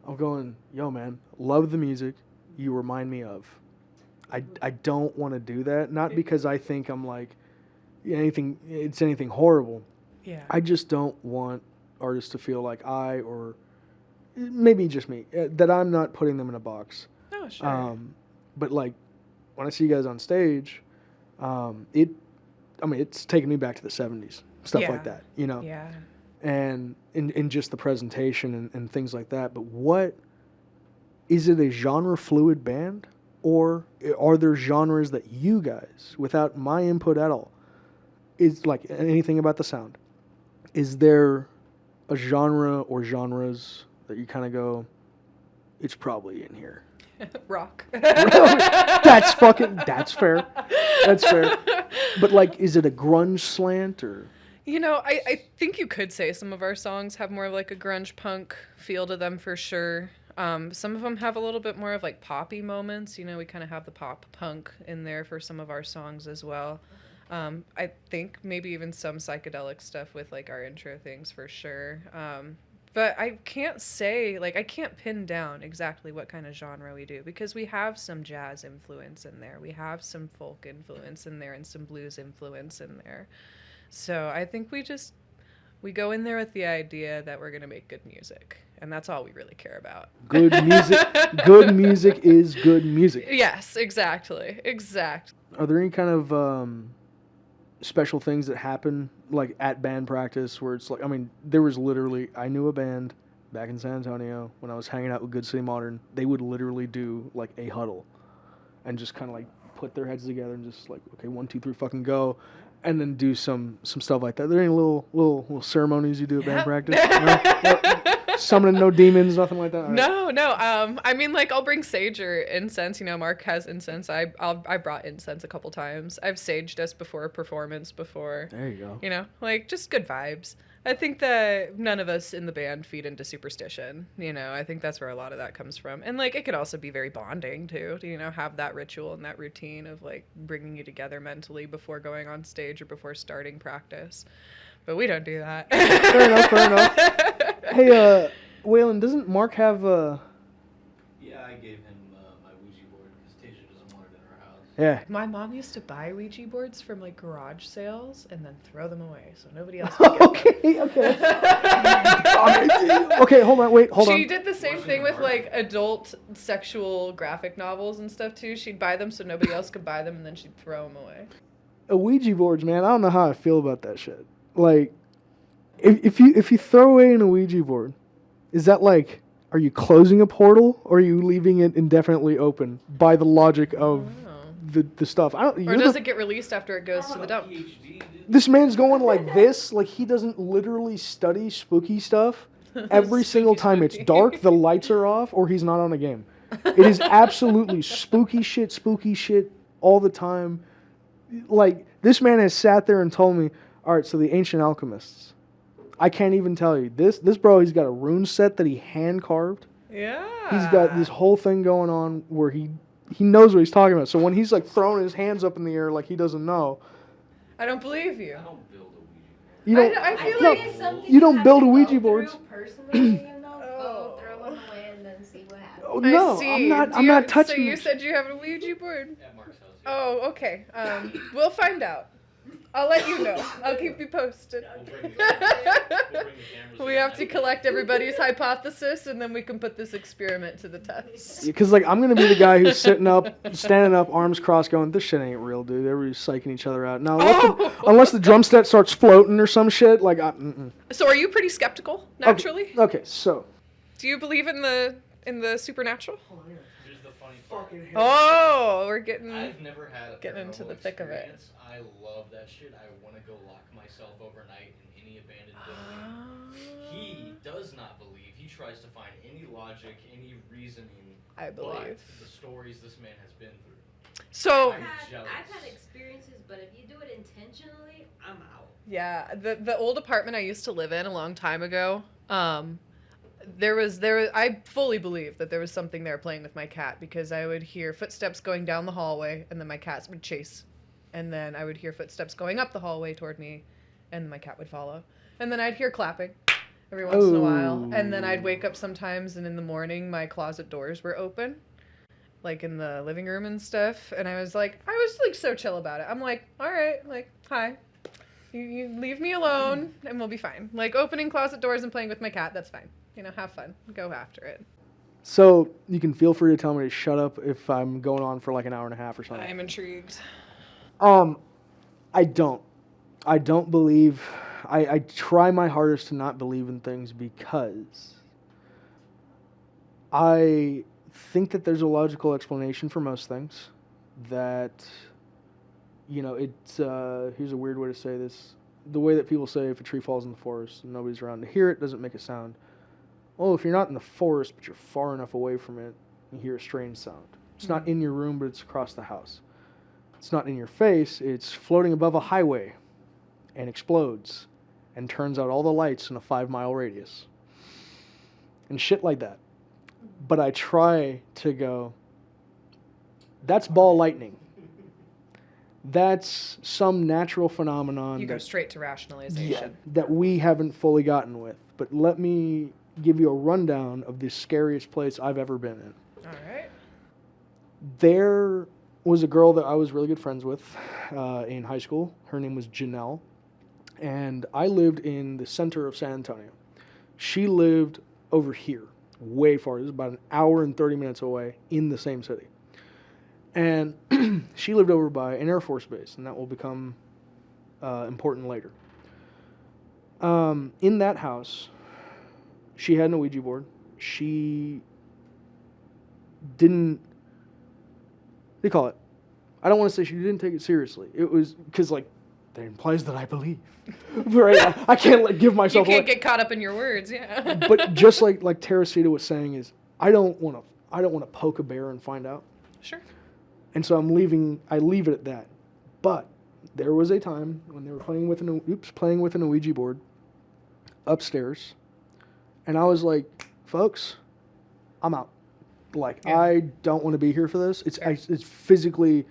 of going, yo, man, love the music you remind me of. I don't want to do that. Not because I think I'm like anything horrible. Yeah. I just don't want artists to feel like or maybe just me, that I'm not putting them in a box. Oh, sure. But like when I see you guys on stage, it's taking me back to the 70s, stuff like that, you know? Yeah. And in just the presentation and things like that. But is it a genre fluid band? Or are there genres that you guys, without my input at all, is like anything about the sound? Is there a genre or genres that you kind of go, it's probably in here? Rock. That's fair. That's fair. But like, is it a grunge slant or? You know, I think you could say some of our songs have more of like a grunge punk feel to them for sure. Some of them have a little bit more of like poppy moments. You know, we kind of have the pop punk in there for some of our songs as well. I think maybe even some psychedelic stuff with like our intro things for sure. But I can't say, like, I can't pin down exactly what kind of genre we do because we have some jazz influence in there. We have some folk influence in there and some blues influence in there. So I think we go in there with the idea that we're going to make good music. And that's all we really care about. Good music is good music. Yes, exactly. Are there any kind of special things that happen like at band practice where it's like, I mean, there was literally, I knew a band back in San Antonio when I was hanging out with Good City Modern. They would literally do like a huddle and just kind of like put their heads together and just like, okay, 1, 2, 3, fucking go. And then do some stuff like that. Are there any little ceremonies you do at band practice? No? Summoning no demons, nothing like that? No. I mean, like, I'll bring sage or incense. You know, Mark has incense. I brought incense a couple times. I've saged us before a performance before. There you go. You know, like, just good vibes. I think that none of us in the band feed into superstition. You know, I think that's where a lot of that comes from. And, like, it could also be very bonding, too, to, you know, have that ritual and that routine of, like, bringing you together mentally before going on stage or before starting practice. But we don't do that. Fair enough. Hey, Waylon, doesn't Mark have Yeah, I gave him my Ouija board because Tasia doesn't want it in her house. Yeah. My mom used to buy Ouija boards from, like, garage sales and then throw them away so nobody else could get them. Okay. Okay, hold on, wait, hold She on. did the same thing with like adult sexual graphic novels and stuff too. She'd buy them so nobody else could buy them, and then she'd throw them away. Ouija boards, man. I don't know how I feel about that shit. Like, if you throw away an Ouija board, is that like, are you closing a portal or are you leaving it indefinitely open by the logic of the stuff? I don't. Or You're does the, it get released after it goes to the dump? PhD, dude. this man's going like this, like he doesn't literally study spooky stuff. Every single time it's Spooky. dark, the lights are off, or he's not on a game. It is absolutely spooky shit all the time. Like, this man has sat there and told me, all right, so the ancient alchemists, I can't even tell you. This bro, he's got a rune set that he hand carved. Yeah. He's got this whole thing going on where he knows what he's talking about. So when he's like throwing his hands up in the air like he doesn't know, I don't believe you. I don't build a Ouija board. you don't. I feel no, like it's something you don't have build to go Ouija through boards. Personally, you know, Oh. go throw them away and then see what happens. Oh, no, I see. I'm not. Do I'm you- not touching. So you this. said you have a Ouija board? At Mark's house. Yeah. Oh, okay. We'll find out. I'll let you know. I'll keep you posted. We'll bring the cameras We in. have to collect everybody's hypothesis, and then we can put this experiment to the test. Because like I'm gonna be the guy who's standing up, arms crossed, going, "This shit ain't real, dude." Everybody's psyching each other out. Now, unless the drum set starts floating or some shit, like, So, are you pretty skeptical naturally? Okay, so Do you believe in the supernatural? Here's the funny part. Oh, we're getting. I've never had a Getting into paranormal the thick of it. experience. I love that shit. I want to go lock myself overnight in any abandoned building. He does not believe. He tries to find any logic, any reasoning. I believe. But the stories this man has been through. So, I've had experiences, but if you do it intentionally, I'm out. yeah, the old apartment I used to live in a long time ago, there was I fully believe that there was something there playing with my cat, because I would hear footsteps going down the hallway and then my cats would chase, and then I would hear footsteps going up the hallway toward me and my cat would follow, and then I'd hear clapping every once in a while, and then I'd wake up sometimes and in the morning my closet doors were open, like in the living room and stuff, and I was like so chill about it. I'm like, all right, like, hi. You leave me alone and we'll be fine. Like, opening closet doors and playing with my cat, that's fine. You know, have fun. Go after it. So you can feel free to tell me to shut up if I'm going on for like an hour and a half or something. I'm intrigued. I don't believe. I try my hardest to not believe in things because I think that there's a logical explanation for most things. That, it's here's a weird way to say this. The way that people say if a tree falls in the forest and nobody's around to hear it, doesn't make a sound. Well, if you're not in the forest, but you're far enough away from it, you hear a strange sound. It's not in your room, but it's across the house. It's not in your face, it's floating above a highway and explodes and turns out all the lights in a 5-mile radius. And shit like that. But I try to go, that's ball lightning. That's some natural phenomenon. You go straight to rationalization. That we haven't fully gotten with. But let me give you a rundown of the scariest place I've ever been in. All right. There was a girl that I was really good friends with in high school. Her name was Janelle. And I lived in the center of San Antonio. She lived over here, way far. It was about an hour and 30 minutes away in the same city. And she lived over by an Air Force base, and that will become important later. In that house, she had an Ouija board. She didn't, they call it, I don't want to say she didn't take it seriously. It was, because, like, that implies that I believe. Right? I can't, like, give myself You can't away. get caught up in your words, yeah. But just like Teresita was saying is, I don't want to poke a bear and find out. Sure. And so I leave it at that. But there was a time when they were playing with an Ouija board upstairs. And I was like, folks, I'm out. Like, Yeah. I don't want to be here for this. It's physically,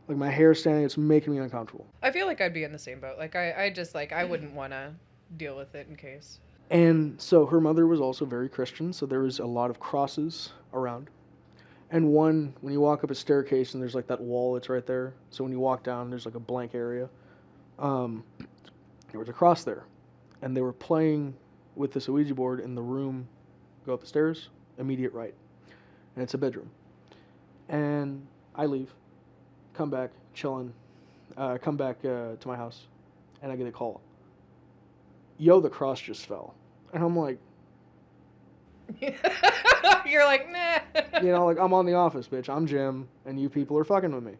like, my hair standing, it's making me uncomfortable. I feel like I'd be in the same boat. Like, I just, like, I wouldn't want to deal with it in case. And so her mother was also very Christian, so there was a lot of crosses around. And when you walk up a staircase and there's like that wall that's right there, so when you walk down, there's like a blank area. There was a cross there. And they were playing with this Ouija board in the room. Go up the stairs, immediate right, and it's a bedroom. And I leave, come back, chilling, come back to my house, and I get a call. Yo, the cross just fell. And I'm like, You're like, nah. you know, like, I'm on The Office, bitch. I'm Jim, and you people are fucking with me.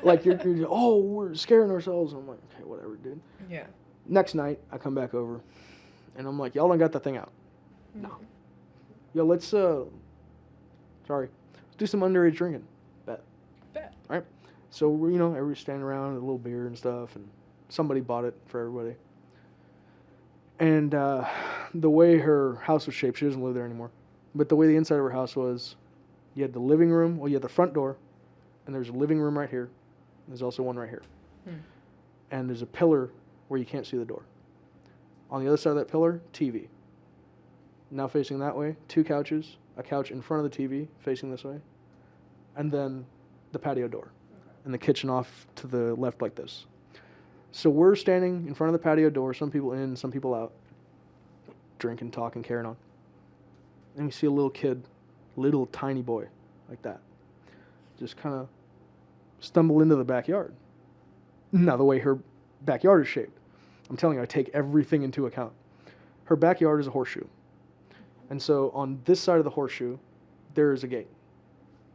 Like, you're oh, we're scaring ourselves. I'm like, okay, whatever, dude. Yeah. Next night, I come back over, and I'm like, y'all done got that thing out. No. Yo, let's do some underage drinking. Bet. Right? So, you know, everybody's standing around with a little beer and stuff, and somebody bought it for everybody. And the way her house was shaped, she doesn't live there anymore, but the way the inside of her house was, you had the living room, well, you had the front door, and there's a living room right here. There's also one right here. And there's a pillar where you can't see the door. On the other side of that pillar, TV. Now facing that way, 2 couches, a couch in front of the TV facing this way, and then the patio door, and the kitchen off to the left like this. So we're standing in front of the patio door, some people in, some people out, drinking, talking, carrying on. And we see a little kid, little tiny boy, like that, just kind of stumble into the backyard. Now, the way her backyard is shaped, I'm telling you, I take everything into account. Her backyard is a horseshoe. And so on this side of the horseshoe, there is a gate.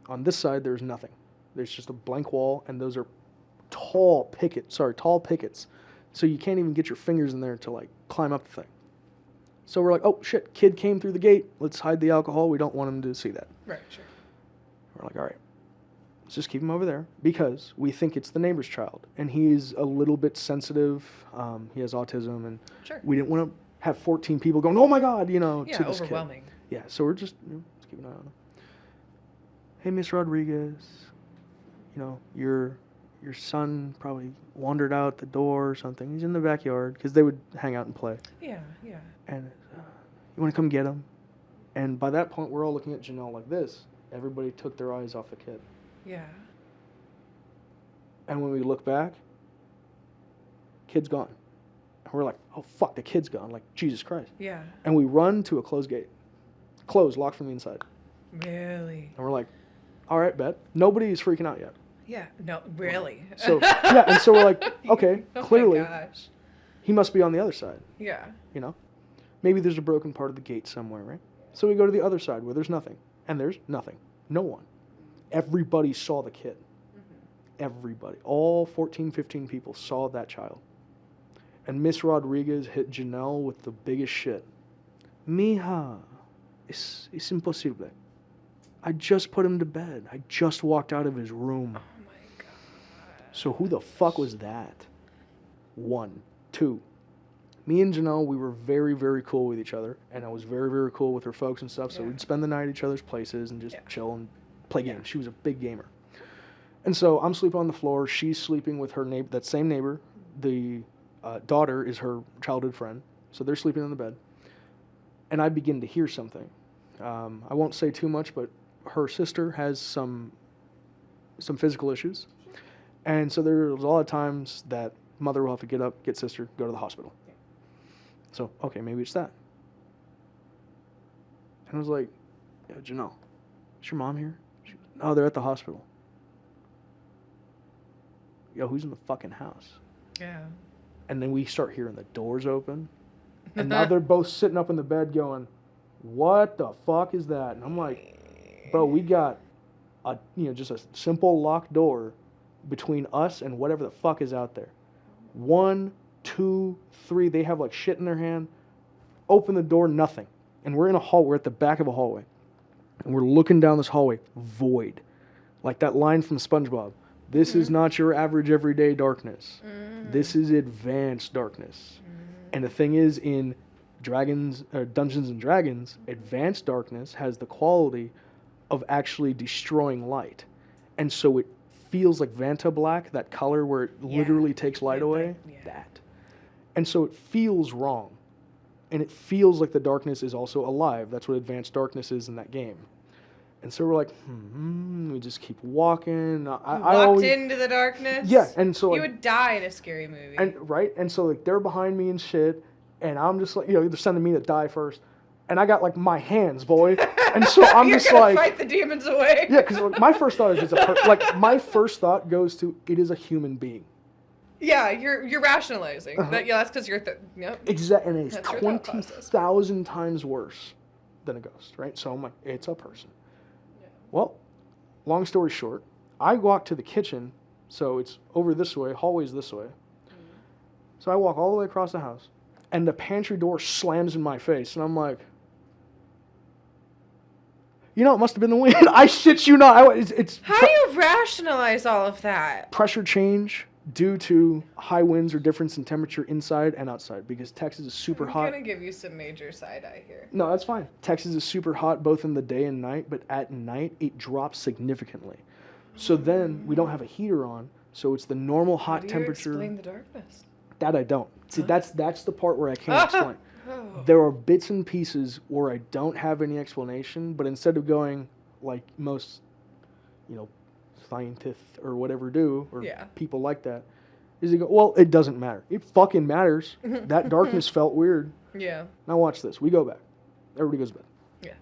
On this side, there's nothing. There's just a blank wall, and those are tall pickets. So you can't even get your fingers in there to, like, climb up the thing. So we're like, oh, shit, kid came through the gate. Let's hide the alcohol. We don't want him to see that. Right, sure. We're like, all right, let's just keep him over there because we think it's the neighbor's child. And he's a little bit sensitive. He has autism, and Sure. we didn't want to have 14 people going, oh, my God, you know, Yeah, to this overwhelming. kid. Yeah, so we're just, let's keep an eye on him. Hey, Miss Rodriguez, you know, your son probably wandered out the door or something. He's in the backyard because they would hang out and play. Yeah. And you want to come get him? And by that point, we're all looking at Janelle like this. Everybody took their eyes off the kid. Yeah. And when we look back, kid's gone. And we're like, oh, fuck, the kid's gone. Like, Jesus Christ. Yeah. And we run to a closed gate. Closed, locked from the inside. Really? And we're like, all right, bet. Nobody's freaking out yet. Yeah. No, really. So, yeah, and so we're like, okay, Oh clearly, my gosh. he must be on the other side, Yeah. you know? Maybe there's a broken part of the gate somewhere, right? So we go to the other side where there's nothing. And there's nothing. No one. Everybody saw the kid. Everybody. All 14, 15 people saw that child. And Miss Rodriguez hit Janelle with the biggest shit. Mija, es imposible. I just put him to bed. I just walked out of his room. Oh my god. So who the fuck was that? 1. 2. Me and Janelle, we were very, very cool with each other. And I was very, very cool with her folks and stuff. So we'd spend the night at each other's places and just chill and play games. She was a big gamer. And so I'm sleeping on the floor. She's sleeping with her neighbor, that same neighbor. The daughter is her childhood friend. So they're sleeping in the bed. And I begin to hear something. I won't say too much, but her sister has some physical issues. And so there's a lot of times that mother will have to get up, get sister, go to the hospital. So, okay, maybe it's that. And I was like, yeah, Janelle, is your mom here? She goes, no, they're at the hospital. Yo, who's in the fucking house? Yeah. And then we start hearing the doors open. And now they're both sitting up in the bed going, what the fuck is that? And I'm like, bro, we got just a simple locked door between us and whatever the fuck is out there. 1, 2, 3, they have like shit in their hand. Open the door, nothing. And we're in a hall, we're at the back of a hallway. And we're looking down this hallway, void. Like that line from SpongeBob. This is not your average everyday darkness. This is advanced darkness. And the thing is, in Dungeons and Dragons, advanced darkness has the quality of actually destroying light. And so it feels like Vanta Black, that color where it literally takes light away. That. And so it feels wrong. And it feels like the darkness is also alive. That's what advanced darkness is in that game. And so we're like, we just keep walking. I walked always, into the darkness? Yeah, and so you like, would die in a scary movie. and right, and so like they're behind me and shit, And I'm just like, they're sending me to die first. And I got like my hands, boy. And so I'm You're just gonna like, fight the demons away. yeah, because my first thought is my first thought goes to, it is a human being. Yeah, you're rationalizing. Uh-huh. That's because you're yep. Exactly, and it's That's your thought process. 20,000 times worse than a ghost, right? So I'm like, it's a person. Yeah. Well, long story short, I walk to the kitchen, so it's over this way, hallway's this way. So I walk all the way across the house, and the pantry door slams in my face, and I'm like, it must have been the wind. I shit you not. How do you rationalize all of that? Pressure change due to high winds or difference in temperature inside and outside, because Texas is super hot. I'm gonna give you some major side eye here. No, that's fine. Texas is super hot both in the day and night, but at night it drops significantly. So then we don't have a heater on, so it's the normal hot How do you temperature. explain the darkness? That I don't. See, that's the part where I can't explain. Oh. There are bits and pieces where I don't have any explanation, but instead of going like most, scientists or whatever do, or Yeah. people like that, is they go, well, it doesn't matter. It fucking matters. That darkness felt weird. Yeah. Now watch this. We go back. Everybody goes to bed. Yeah.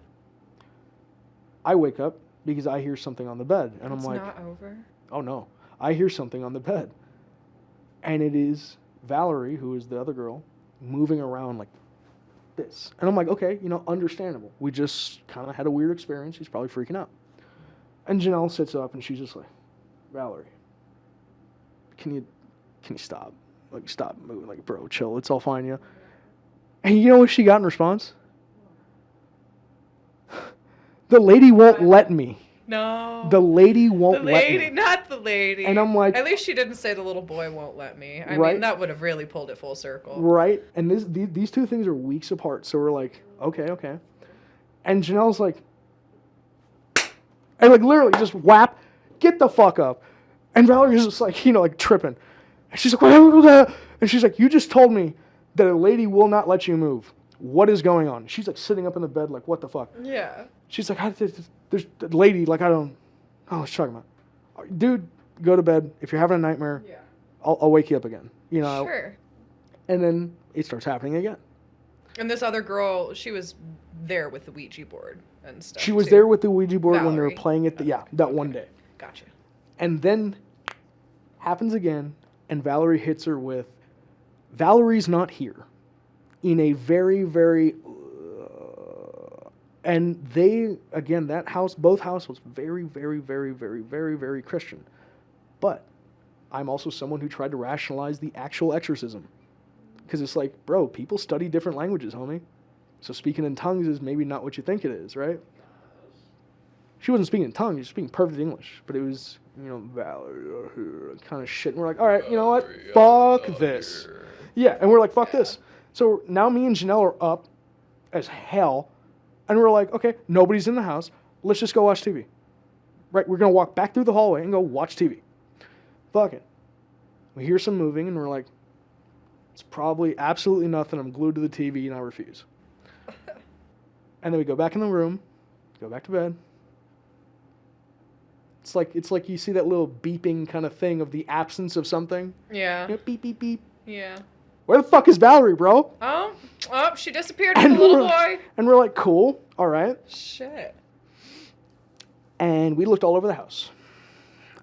I wake up because I hear something on the bed, and It's I'm like, not over. oh no. I hear something on the bed. And it is Valerie, who is the other girl, moving around like this. And I'm like, okay, understandable. We just kind of had a weird experience. She's probably freaking out. And Janelle sits up and she's just like, Valerie, can you stop? Like, stop moving. Like, bro, chill. It's all fine, And you know what she got in response? The lady won't let me. No. The lady won't The let lady, me. not the lady. And I'm like, at least she didn't say the little boy won't let me. I Right. mean, that would have really pulled it full circle. right? And these two things are weeks apart. So we're like, okay. And Janelle's like, and like literally just whap, get the fuck up. And Valerie's just like, like tripping. And she's like, what? And she's like, you just told me that a lady will not let you move. What is going on? She's like sitting up in the bed like, what the fuck? Yeah. She's like, there's a lady, like, I don't know what she's talking about. Dude, go to bed. If you're having a nightmare, Yeah. I'll wake you up again. Sure. And then it starts happening again. And this other girl, she was there with the Ouija board and stuff. She was too. there with the Ouija board when they were Valerie. playing it. That one day. Gotcha. And then happens again, and Valerie hits her with, Valerie's not here. In a very, very... and they, again, both houses was very, very, very, very, very, very Christian. But I'm also someone who tried to rationalize the actual exorcism. Because it's like, bro, people study different languages, homie. So speaking in tongues is maybe not what you think it is, right? She wasn't speaking in tongues, she was speaking perfect English. But it was, Valerie, kind of shit. And we're like, all right, you know what? Fuck this. Yeah, and we're like, fuck this. So now me and Janelle are up as hell. And we're like, okay, nobody's in the house. Let's just go watch TV. Right? We're going to walk back through the hallway and go watch TV. Fuck it. We hear some moving and we're like, it's probably absolutely nothing. I'm glued to the TV and I refuse. And then we go back in the room, go back to bed. It's like you see that little beeping kind of thing of the absence of something. Yeah. Beep, beep, beep. Yeah. Where the fuck is Valerie, bro? Oh, she disappeared with the little boy. And we're like, cool, all right. Shit. And we looked all over the house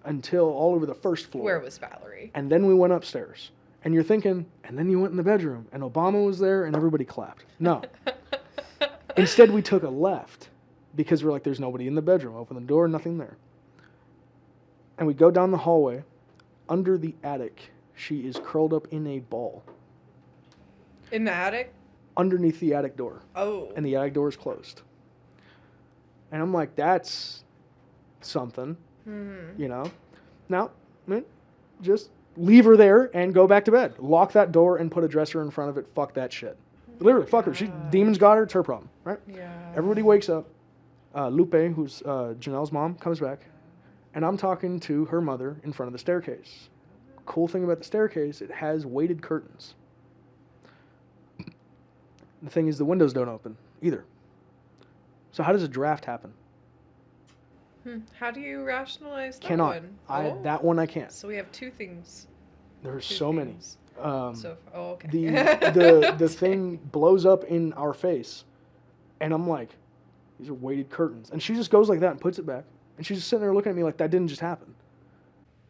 until all over the first floor. Where was Valerie? And then we went upstairs. And you're thinking, and then you went in the bedroom, and Obama was there, and everybody clapped. No. Instead, we took a left because we're like, there's nobody in the bedroom. Open the door, nothing there. And we go down the hallway. Under the attic, she is curled up in a ball. In the attic? Underneath the attic door. Oh. And the attic door is closed. And I'm like, that's something, Now, just leave her there and go back to bed. Lock that door and put a dresser in front of it. Fuck that shit. Literally, fuck her. Demons got her. It's her problem, right? Yeah. Everybody wakes up. Lupe, who's Janelle's mom, comes back. And I'm talking to her mother in front of the staircase. Cool thing about the staircase, it has weighted curtains. The thing is, the windows don't open either. So how does a draft happen? How do you rationalize that Cannot. one? That one I can't. So we have two things. There's Two so many. things. Okay. The thing blows up in our face, and I'm like, these are weighted curtains, and she just goes like that and puts it back, and she's just sitting there looking at me like that didn't just happen.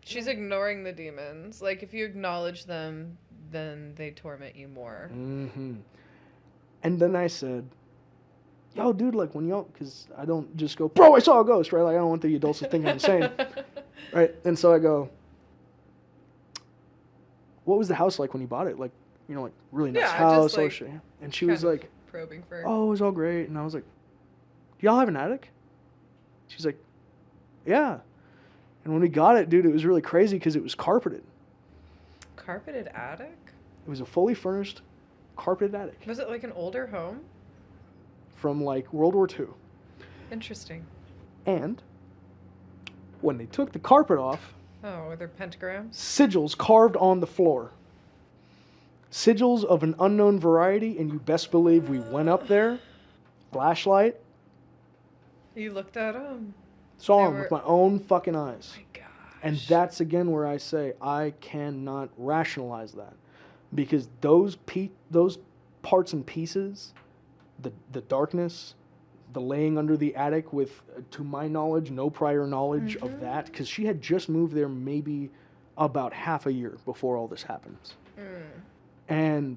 She's ignoring the demons. Like, if you acknowledge them, then they torment you more. Mm-hmm. And then I said, yo, dude, like, when y'all, because I don't just go, bro, I saw a ghost, right? Like, I don't want the adults to think I'm insane, right? And so I go, what was the house like when you bought it? Like, you know, like, really nice house. just, like, shit. And she was like, probing for. oh, it was all great. And I was like, do y'all have an attic? She's like, yeah. And when we got it, dude, it was really crazy because it was carpeted. Carpeted attic? It was a fully furnished carpeted attic Was it like an older home? from like World War II. Interesting. And when they took the carpet off, Oh, were there pentagrams? sigils carved on the floor. Sigils of an unknown variety, and you best believe we went up there, flashlight, You looked at them. saw They them were- with my own fucking eyes. My gosh. And that's again where I say I cannot rationalize that, because those parts and pieces, the darkness, the laying under the attic with, to my knowledge, no prior knowledge of that, because she had just moved there maybe about half a year before all this happens. And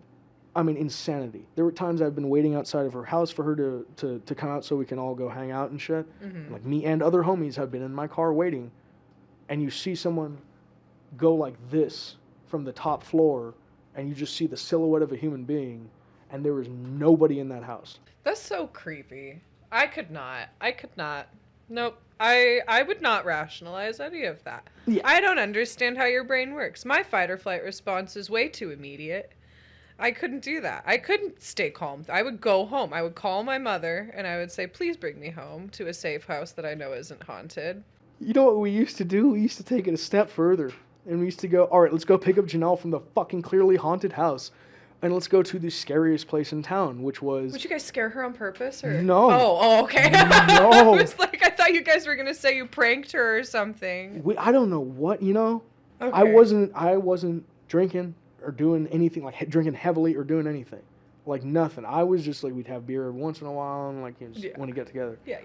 I mean, insanity. There were times I've been waiting outside of her house for her to come out so we can all go hang out and shit. Like, me and other homies have been in my car waiting, and you see someone go like this from the top floor, and you just see the silhouette of a human being, and there was nobody in that house. That's so creepy. I could not. Nope. I would not rationalize any of that. Yeah. I don't understand how your brain works. My fight or flight response is way too immediate. I couldn't do that. I couldn't stay calm. I would go home. I would call my mother and I would say, please bring me home to a safe house that I know isn't haunted. You know what we used to do? We used to take it a step further. And we used to go, all right, let's go pick up Janelle from the fucking clearly haunted house. And let's go to the scariest place in town, which was... Would you guys scare her on purpose? Or No. Oh, okay. No. I was like, I thought you guys were going to say you pranked her or something. I don't know what, you know? Okay. I wasn't drinking or doing anything, like drinking heavily or doing anything. Like, nothing. I was just like, we'd have beer every once in a while and, like, you know, just want to get together. Yeah.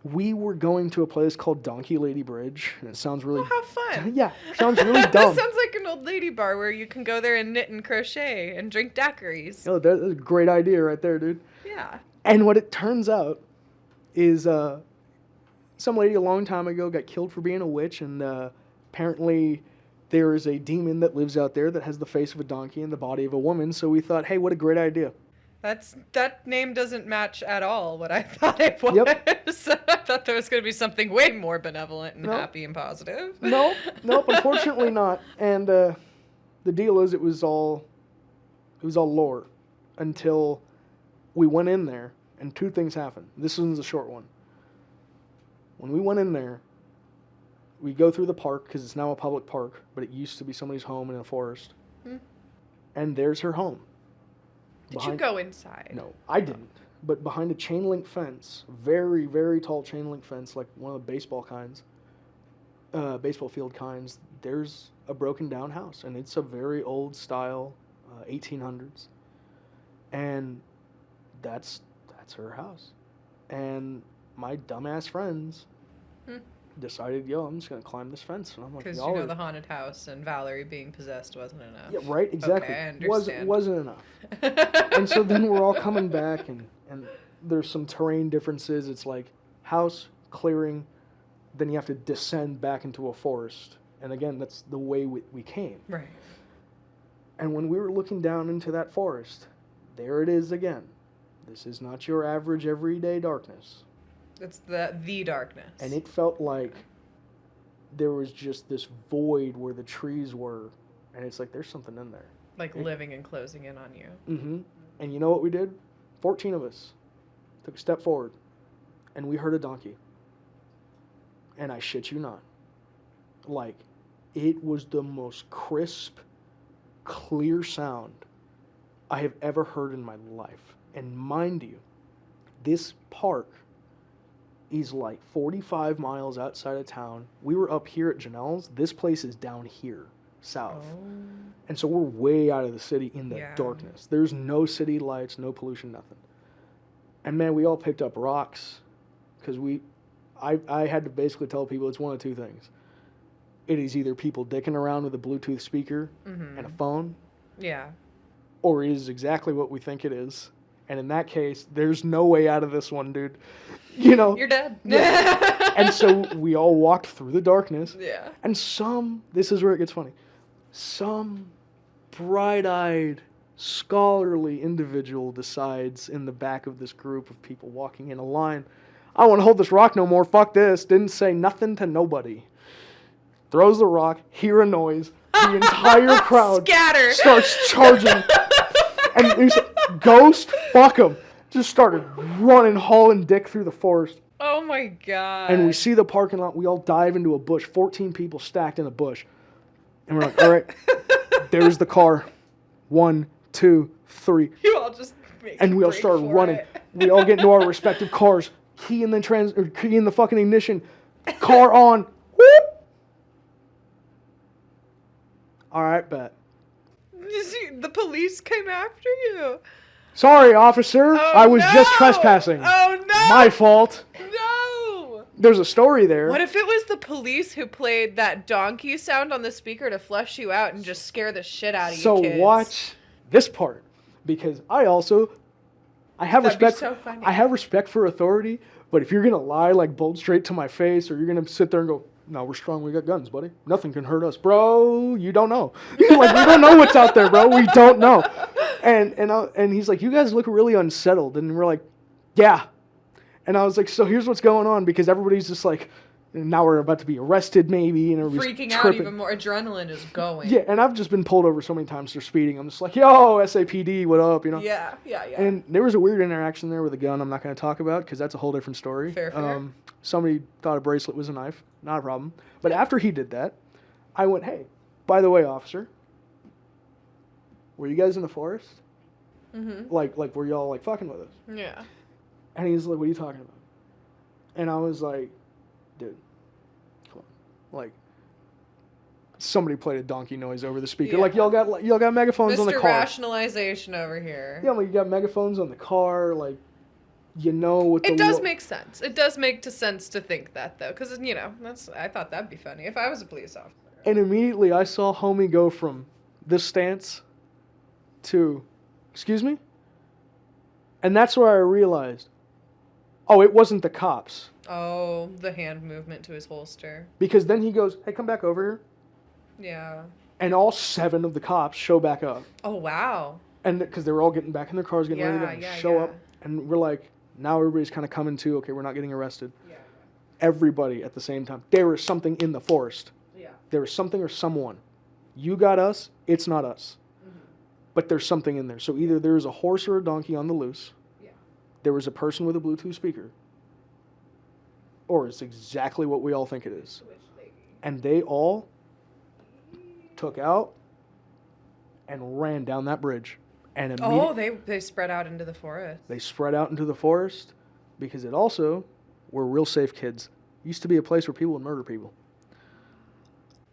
We were going to a place called Donkey Lady Bridge, and it sounds really... Oh, how fun. Yeah, sounds really That dumb. sounds like an old lady bar where you can go there and knit and crochet and drink daiquiris. Oh, that's a great idea right there, dude. Yeah. And what it turns out is some lady a long time ago got killed for being a witch, and apparently there is a demon that lives out there that has the face of a donkey and the body of a woman, so we thought, hey, what a great idea. That name doesn't match at all what I thought it was. Yep. I thought there was going to be something way more benevolent and Nope. happy and positive. Nope, unfortunately not. And the deal is it was all lore until we went in there, and two things happened. This one's a short one. When we went in there, we go through the park because it's now a public park, but it used to be somebody's home in a forest. And there's her home. Did you go inside? No, I didn't. But behind a chain link fence, very, very tall chain link fence, like one of the baseball field kinds, there's a broken down house. And it's a very old style, 1800s. And that's her house. And my dumbass friends decided, yo, I'm just going to climb this fence. And I'm like, Because y'all you know are... the haunted house and Valerie being possessed wasn't enough. Yeah, right, exactly. Okay, I understand. Wasn't enough. And so then we're all coming back, and there's some terrain differences. It's like house, clearing, then you have to descend back into a forest. And again, that's the way we came. Right. And when we were looking down into that forest, there it is again. This is not your average everyday darkness. It's the darkness. And it felt like there was just this void where the trees were, and it's like there's something in there. Like living and closing in on you. Mm-hmm. And you know what we did? 14 of us took a step forward, and we heard a donkey. And I shit you not. Like, it was the most crisp, clear sound I have ever heard in my life. And mind you, this park is like 45 miles outside of town. We were up here at Janelle's. This place is down here. south. Oh. And so we're way out of the city in the Yeah. darkness. There's no city lights, no pollution, nothing. And man, we all picked up rocks because I had to basically tell people it's one of two things. It is either people dicking around with a Bluetooth speaker and a phone, Yeah. or it is exactly what we think it is. And in that case, there's no way out of this one, dude. You know? You're dead. Yeah. And so we all walked through the darkness. Yeah. And this is where it gets funny. Some bright-eyed, scholarly individual decides in the back of this group of people walking in a line, I don't want to hold this rock no more, fuck this. Didn't say nothing to nobody. Throws the rock, hear a noise, the entire crowd Scatter. starts charging. And there's ghost, fuck him. Just started running, hauling dick through the forest. Oh my god. And we see the parking lot. We all dive into a bush. 14 people stacked in a bush. And we're like, all right, there's the car. 1, 2, 3. You all just make And we all break start for running. it. We all get into our respective cars. Key in the fucking ignition. Car on. Whoop. All right, bet. The police came after you. Sorry, officer. Oh, I was just no! trespassing. Oh no! My fault. No! There's a story there. What if it was the police who played that donkey sound on the speaker to flush you out and just scare the shit out of you kids? So watch this part, because I have That'd be respect. so funny. I have respect for authority, but if you're gonna lie like bold straight to my face, or you're gonna sit there and go, "No, we're strong. We got guns, buddy. Nothing can hurt us, bro." You don't know. Like, we don't know what's out there, bro. We don't know. And he's like, "You guys look really unsettled," and we're like, "Yeah." And I was like, "So here's what's going on," because everybody's just like, now we're about to be arrested, maybe, and everybody's Freaking out tripping. even more. Adrenaline is going. Yeah, and I've just been pulled over so many times for speeding. I'm just like, "Yo, SAPD, what up?" You know. Yeah. And there was a weird interaction there with a gun I'm not going to talk about because that's a whole different story. Fair. Somebody thought a bracelet was a knife. Not a problem. But after he did that, I went, "Hey, by the way, officer, were you guys in the forest? Mm-hmm. Like were y'all like fucking with us?" Yeah. And he's like, "What are you talking about?" And I was like, "Dude, come on. Like, somebody played a donkey noise over the speaker. Yeah. Like, y'all got megaphones on the Mr. car. Rationalization over here. Yeah, like you got megaphones on the car. Like, you know what the It does make sense. It does make sense to think that, though, because, you know, I thought that'd be funny if I was a police officer. And immediately I saw homie go from this stance to, "Excuse me?" And that's where I realized, oh, it wasn't the cops. Oh, the hand movement to his holster. Because then he goes, "Hey, come back over here." Yeah. And all 7 of the cops show back up. Oh, wow. And because they were all getting back in their cars, getting ready to show up. And we're like, now everybody's kind of coming to, okay, we're not getting arrested. Yeah. Everybody at the same time. There is something in the forest. Yeah. There is something or someone. You got us, it's not us. Mm-hmm. But there's something in there. So either there is a horse or a donkey on the loose. Yeah. There was a person with a Bluetooth speaker. Or it's exactly what we all think it is. And they all took out and ran down that bridge. And They spread out into the forest. They spread out into the forest because it also were real safe kids. Used to be a place where people would murder people.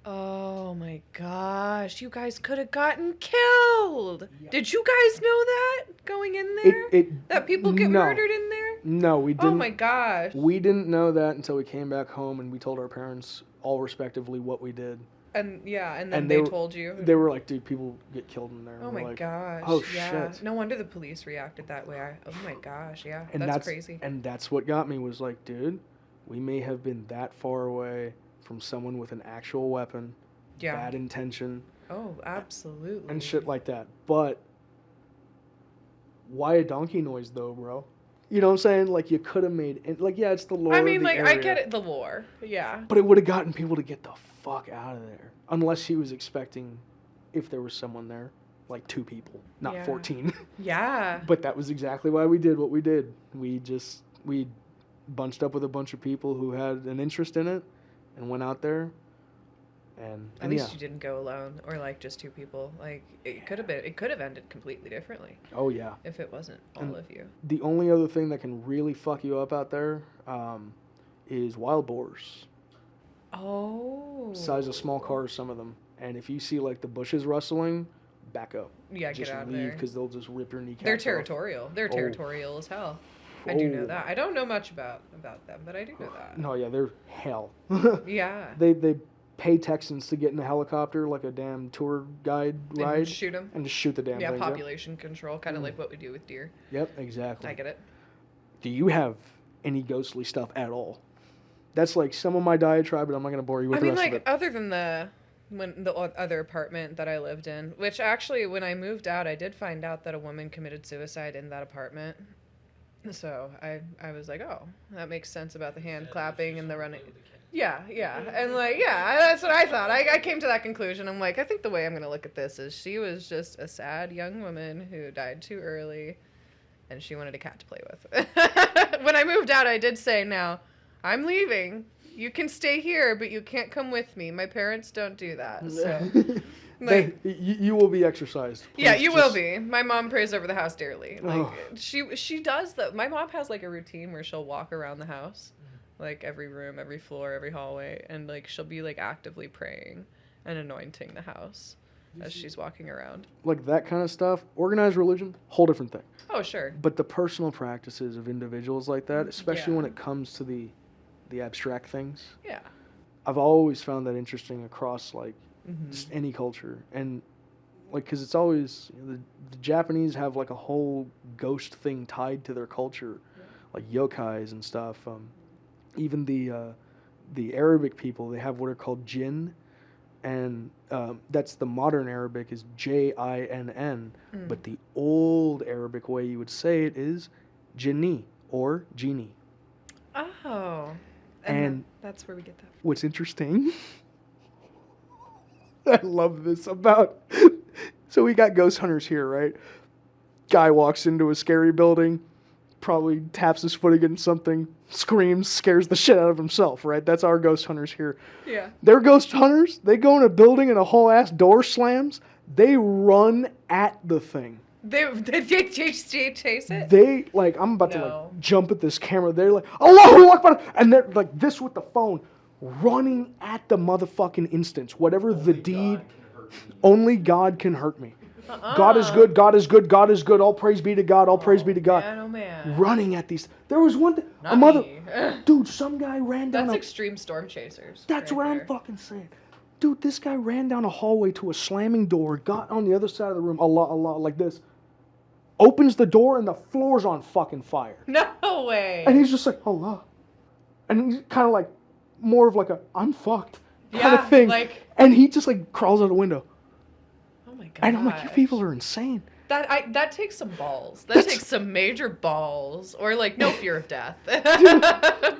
Oh my gosh, you guys could have gotten killed. Yeah. Did you guys know that going in there? That people get murdered in there? No, we didn't. Oh my gosh. We didn't know that until we came back home and we told our parents all respectively what we did. And then they told you. They were like, "Dude, people get killed in there." Oh my gosh. Oh yeah. shit. No wonder the police reacted that way. Oh my gosh, yeah. And that's crazy. And that's what got me was like, dude, we may have been that far away from someone with an actual weapon, bad intention. Oh, absolutely. And shit like that. But why a donkey noise though, bro? You know what I'm saying? Like, you could have made it. Like, yeah, it's the lore. I mean, of the like, area, I get it, the lore. Yeah. But it would have gotten people to get the fuck out of there. Unless he was expecting, if there was someone there, like 2 people, not 14. Yeah. But that was exactly why we did what we did. We bunched up with a bunch of people who had an interest in it and went out there. And at least you didn't go alone or like just 2 people. Like, it could have ended completely differently. Oh yeah. If it wasn't all of you. The only other thing that can really fuck you up out there is wild boars. Oh. Size of small cars, some of them. and if you see like the bushes rustling, back up. Yeah, Just get out of leave there. because they'll just rip your kneecaps They're off. territorial. They're Oh. territorial as hell. I do know Oh. that. I don't know much about them, but I do know that. No, yeah, they're hell. Yeah. They pay Texans to get in a helicopter like a damn tour guide ride And shoot them. and just shoot the damn Yeah, thing. population control, kind of like what we do with deer. Yep, exactly. I get it. Do you have any ghostly stuff at all? That's like some of my diatribe, but I'm not going to bore you with I the mean, rest like, of it. other than the other apartment that I lived in, which actually, when I moved out, I did find out that a woman committed suicide in that apartment. So I was like, oh, that makes sense about the hand clapping and the running. Yeah, and like, yeah, that's what I thought. I came to that conclusion. I'm like, I think the way I'm gonna look at this is she was just a sad young woman who died too early, and she wanted a cat to play with. When I moved out, I did say, now, I'm leaving. You can stay here, but you can't come with me. My parents don't do that. So, like, you will be exercised. yeah, Please you will just- be. My mom prays over the house dearly. Like, Oh. she does that. My mom has like a routine where she'll walk around the house, like every room, every floor, every hallway, and like she'll be like actively praying and anointing the house as she's walking around. Like that kind of stuff. Organized religion, whole different thing. Oh, sure. But the personal practices of individuals like that, especially Yeah. when it comes to the abstract things, Yeah. I've always found that interesting across like Mm-hmm. just any culture. And like, because it's always, the Japanese have like a whole ghost thing tied to their culture, like yokais and stuff. Even the Arabic people, they have what are called jinn, and that's the modern Arabic is Jinn, but the old Arabic way you would say it is jinni or genie. Oh. And that's where we get that from. What's interesting, I love this about, so we got ghost hunters here, right? Guy walks into a scary building, probably taps his foot against something, screams, scares the shit out of himself, right? That's our ghost hunters here. Yeah. They're ghost hunters. They go in a building and a whole ass door slams. They run at the thing. They chase it? They, like, I'm about to, No. like, jump at this camera. They're like, Allahu Akbar! And they're, like, this with the phone, running at the motherfucking instance. Whatever the deed, only God can hurt me. God is good, God is good, God is good. All praise be to God, all praise be to God. Man, oh man. Running at these. There was one, Not me. dude, some guy ran down That's a extreme storm chasers. That's right what I'm there. fucking saying. Dude, this guy ran down a hallway to a slamming door, got on the other side of the room, Allah, like this, opens the door, and the floor's on fucking fire. No way. And he's just like, Allah. And he's kind of like, more of like a, I'm fucked kind Yeah, of thing. like- And he just like crawls out a window. Oh my god. And I'm like, you people are insane. That takes some balls. That takes some major balls. Or like no fear of death.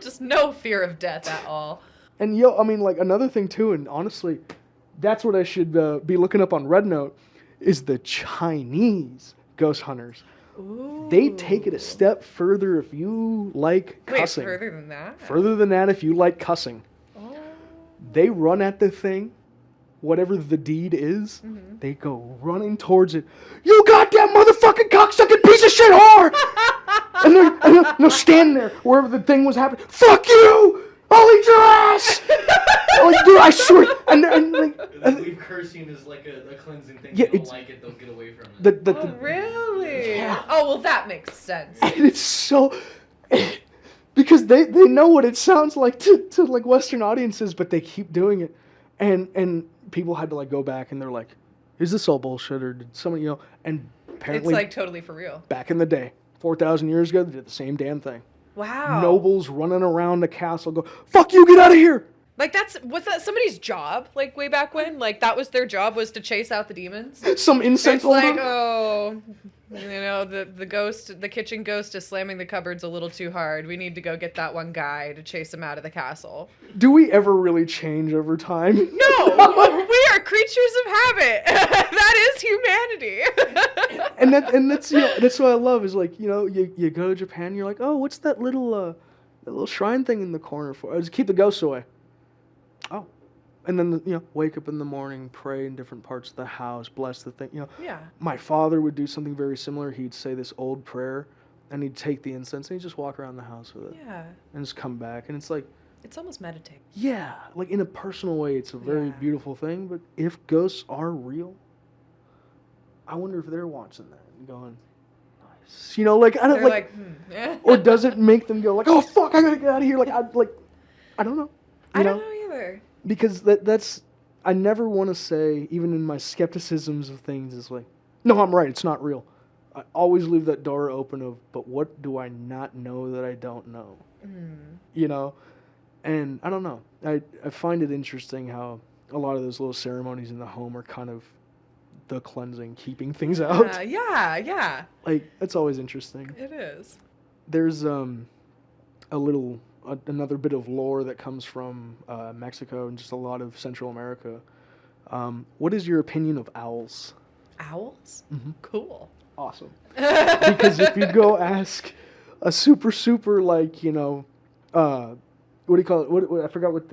Just no fear of death at all. And I mean, like another thing too, and honestly, that's what I should be looking up on Red Note, is the Chinese ghost hunters. Ooh. They take it a step further if you like Wait, cussing. further than that? Further than that if you like cussing. Oh. They run at the thing, whatever the deed is, Mm-hmm. they go running towards it. You goddamn motherfucking cocksucking piece of shit whore! and they're standing there wherever the thing was happening. Fuck you! I'll eat your ass! Like, dude, I swear. And like, They believe cursing is like a cleansing thing. Yeah, If they don't it's- like it, they'll get away from it. Oh, really? Yeah. Oh, well, that makes sense. and it's so because they know what it sounds like to like Western audiences, but they keep doing it, and people had to like go back and they're like, is this all bullshit or did somebody and It's apparently like totally for real. back in the day 4,000 years ago they did the same damn thing. Wow. Nobles running around the castle go, fuck you, get out of here. Like was that somebody's job? Like way back when? Like that was their job, was to chase out the demons? Some incense It's like, holder. oh, the kitchen ghost is slamming the cupboards a little too hard. We need to go get that one guy to chase him out of the castle. Do we ever really change over time? No, we are creatures of habit. That is humanity. and that's that's what I love is like, you go to Japan, you're like, oh, what's that little shrine thing in the corner for? Oh, just keep the ghosts away. Oh, and then wake up in the morning, pray in different parts of the house, bless the thing. Yeah. My father would do something very similar. He'd say this old prayer, and he'd take the incense and he'd just walk around the house with it, Yeah. and just come back, and it's like It's almost meditative. Yeah, like in a personal way, it's a very Yeah. beautiful thing. But if ghosts are real, I wonder if they're watching that and going, nice. You know, like I don't They're like, like, or does it make them go like, oh fuck, I gotta get out of here? I don't know. I don't know either. Because that's I never want to say, even in my skepticisms of things, is like, no, I'm right, it's not real. I always leave that door open of, but what do I not know that I don't know? You know? And I don't know. I find it interesting how a lot of those little ceremonies in the home are kind of the cleansing, keeping things out. Yeah. Like, it's always interesting. It is. There's another bit of lore that comes from Mexico and just a lot of Central America. What is your opinion of owls? Owls? Mm-hmm. Cool. Awesome. Because if you go ask a super like, you know, what do you call it? What I forgot what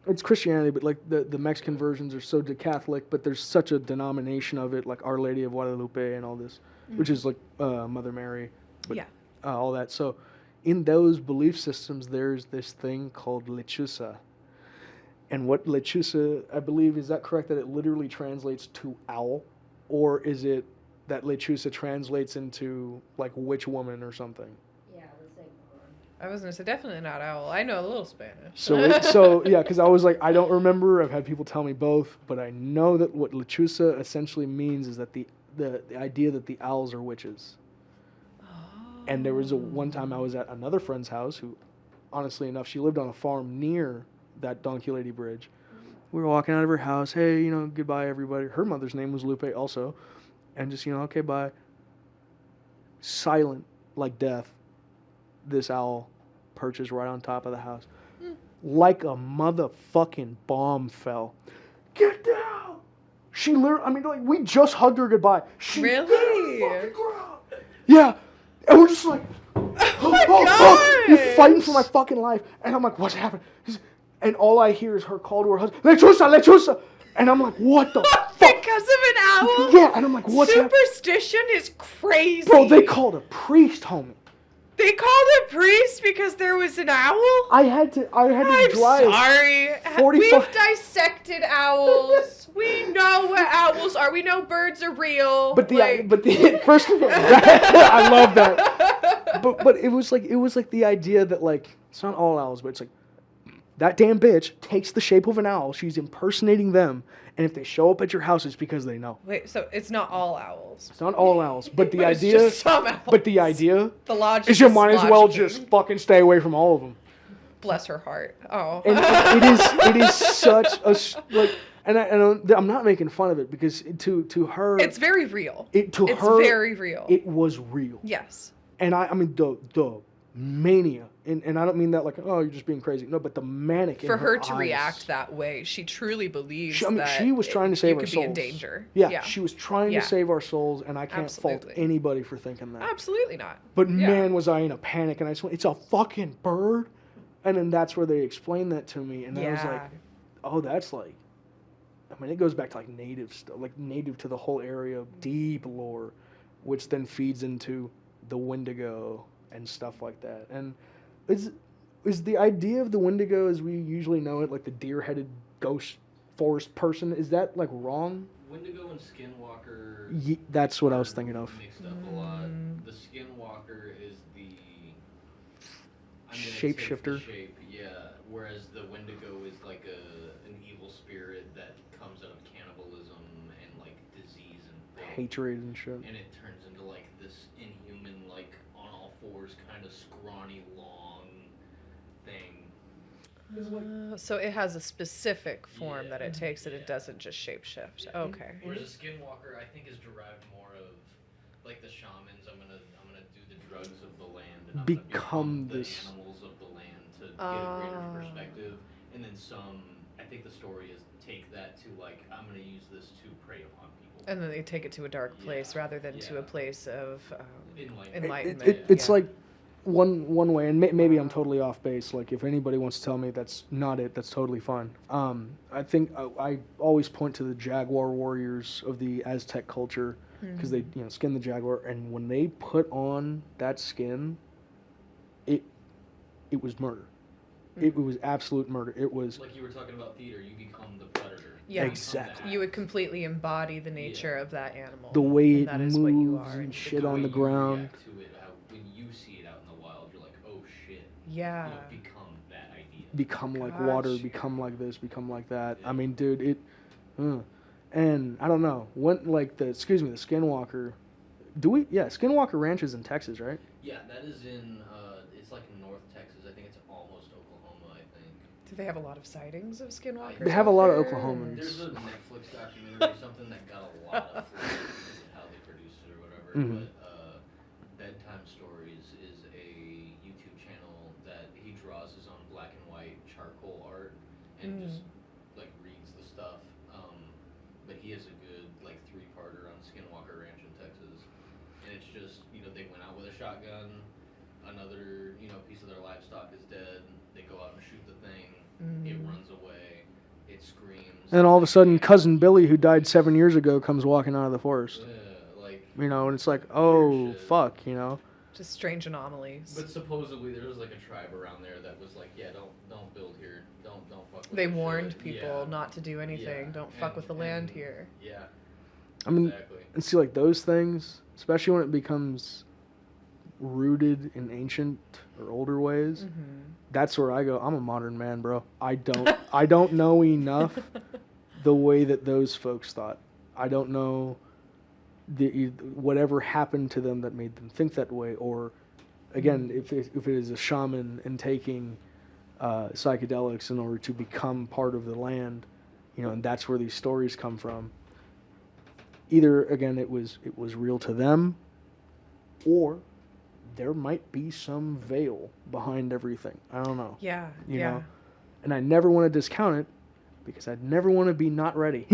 it's Christianity, but like the Mexican versions are so Catholic, but there's such a denomination of it, like Our Lady of Guadalupe and all this, which is like Mother Mary, but Yeah. all that. So in those belief systems, there's this thing called lechuza. And what lechuza, I believe, is that correct that it literally translates to owl? Or is it that lechuza translates into like witch woman or something? Yeah, the same one. I was going to say definitely not owl. I know a little Spanish. So yeah, because I was like, I don't remember. I've had people tell me both, but I know that what lechuza essentially means is that the idea that the owls are witches. And there was one time I was at another friend's house who, honestly enough, she lived on a farm near that Donkey Lady Bridge. We were walking out of her house. Hey, you know, goodbye, everybody. Her mother's name was Lupe also. And just, you know, okay, bye. Silent like death. This owl perches right on top of the house. Like a motherfucking bomb fell. Get down! She literally, I mean, like, we just hugged her goodbye. She Really? hit her fucking ground. Yeah. And we're just like, my you're gosh! fighting for my fucking life. And I'm like, what's happening? And all I hear is her call to her husband, lechuza. And I'm like, what the fuck? Because of an owl? Yeah, and I'm like, what's happening? Superstition is crazy. Bro, they called a priest, homie. They called a priest because there was an owl? I had to I'm drive. sorry. 45 We've dissected owls. We know what owls are. We know birds are real. But the first of all, I love that. But it was like the idea that, like, it's not all owls, but it's like that damn bitch takes the shape of an owl. She's impersonating them, and if they show up at your house, it's because they know. Wait, so it's not all owls. It's not all owls, but the But it's idea. just some owls. But the idea The logic is you is might as well logicking. just fucking stay away from all of them. Bless her heart. Oh. And it is such a like, and I'm not making fun of it because to her It's very real. it's It's very real. It was real. Yes. And I mean the mania, and I don't mean that like, oh, you're just being crazy. No, but the manic For in her her to eyes. react that way, she truly believes She that was trying to save you our could souls. be in danger. Yeah, she was trying Yeah. to save our souls, and I can't fault Absolutely. anybody for thinking that. Absolutely not. But Yeah. man, was I in a panic, and I just went, it's a fucking bird. And then that's where they explained that to me, and I was like, oh, that's like, I mean, it goes back to like native stuff, like native to the whole area, deep lore, which then feeds into the Wendigo and stuff like that. And is the idea of the Wendigo as we usually know it, like the deer-headed ghost forest person, is that like wrong? Wendigo and Skinwalker. That's what I was thinking of. Mixed up a lot. The Skinwalker is the I'm gonna take the Shapeshifter. shape, yeah. Whereas the Wendigo is like an evil spirit that comes out of cannibalism and like disease and filth. Hatred and shit. And it turns into like this inhuman, like on all fours, kind of scrawny, long thing. So it has a specific form that it takes, and Yeah. it doesn't just shapeshift. Yeah. Okay. Whereas a Skinwalker, I think, is derived more of like the shamans. I'm gonna do the drugs of the land and I'm gonna Become become the this- animals of the land to get a greater perspective. And then some. I think the story is take that to like I'm gonna use this to prey upon people. And then they take it to a dark place rather than to a Yeah. place of Enlightenment. enlightenment. It's yeah. like one way, and maybe I'm totally off base. Like if anybody wants to tell me that's not it, that's totally fine. I think I always point to the jaguar warriors of the Aztec culture because they skin the jaguar, and when they put on that skin, it was murder. It was absolute murder. It was Like you were talking about theater, you become the predator. Yeah. You become the Exactly. You would act. completely embody the nature of that animal. the way and it that is what you moves are. and The shit The on way the you ground. react to it, how, when you see it out in the wild, you're like, oh shit. Yeah. You know, become that idea. Become like water, Gotcha. become like this, become like that. Yeah. I mean, dude, and I don't know when like the Skinwalker. Do we? Yeah, Skinwalker Ranch is in Texas, right? Yeah, that is in, it's like North Texas. I think it's almost Oklahoma, I think. Do they have a lot of sightings of skinwalkers? They have a lot of out there? Oklahomans. There's a Netflix documentary, something that got a lot of flack because of how they produced it or whatever. Mhm. But Bedtime Stories is a YouTube channel that he draws his own black and white charcoal art and just like reads the stuff. But he has a good like 3-parter on Skinwalker Ranch in Texas, and it's just they went out with a shotgun. Another piece of their livestock is dead. They go out and shoot the thing. It runs away. It screams. And all of a sudden, cousin Billy, who died 7 years ago, comes walking out of the forest. Like And it's like, oh shit. fuck, Just strange anomalies. But supposedly there was like a tribe around there that was like, yeah, don't build here, don't fuck with They this warned shit. people not to do anything. Yeah. Don't fuck with the land here. Yeah, I mean, exactly. and see, like those things, especially when it becomes rooted in ancient or older ways. That's where I go. I'm a modern man, bro. I don't know enough the way that those folks thought. I don't know whatever happened to them that made them think that way, or again, if it is a shaman and taking psychedelics in order to become part of the land, and that's where these stories come from. Either again, it was real to them, or there might be some veil behind everything. I don't know. Yeah. You yeah. know? And I never want to discount it because I'd never want to be not ready.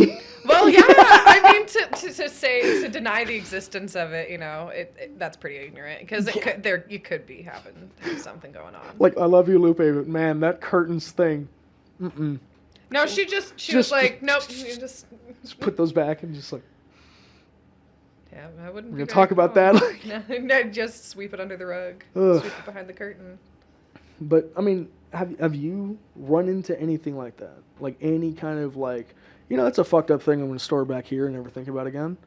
Well, yeah. I mean, to deny the existence of it, that's pretty ignorant because you could be having something going on. Like, I love you, Lupe, but man, that curtains thing. Mm-mm. No, she was like, nope, you just put those back and just like. Yeah, I wouldn't. We're gonna talk about that. No, just sweep it under the rug. Ugh. Sweep it behind the curtain. But I mean, have you run into anything like that? Like any kind of like, that's a fucked up thing I'm gonna store back here and never think about again.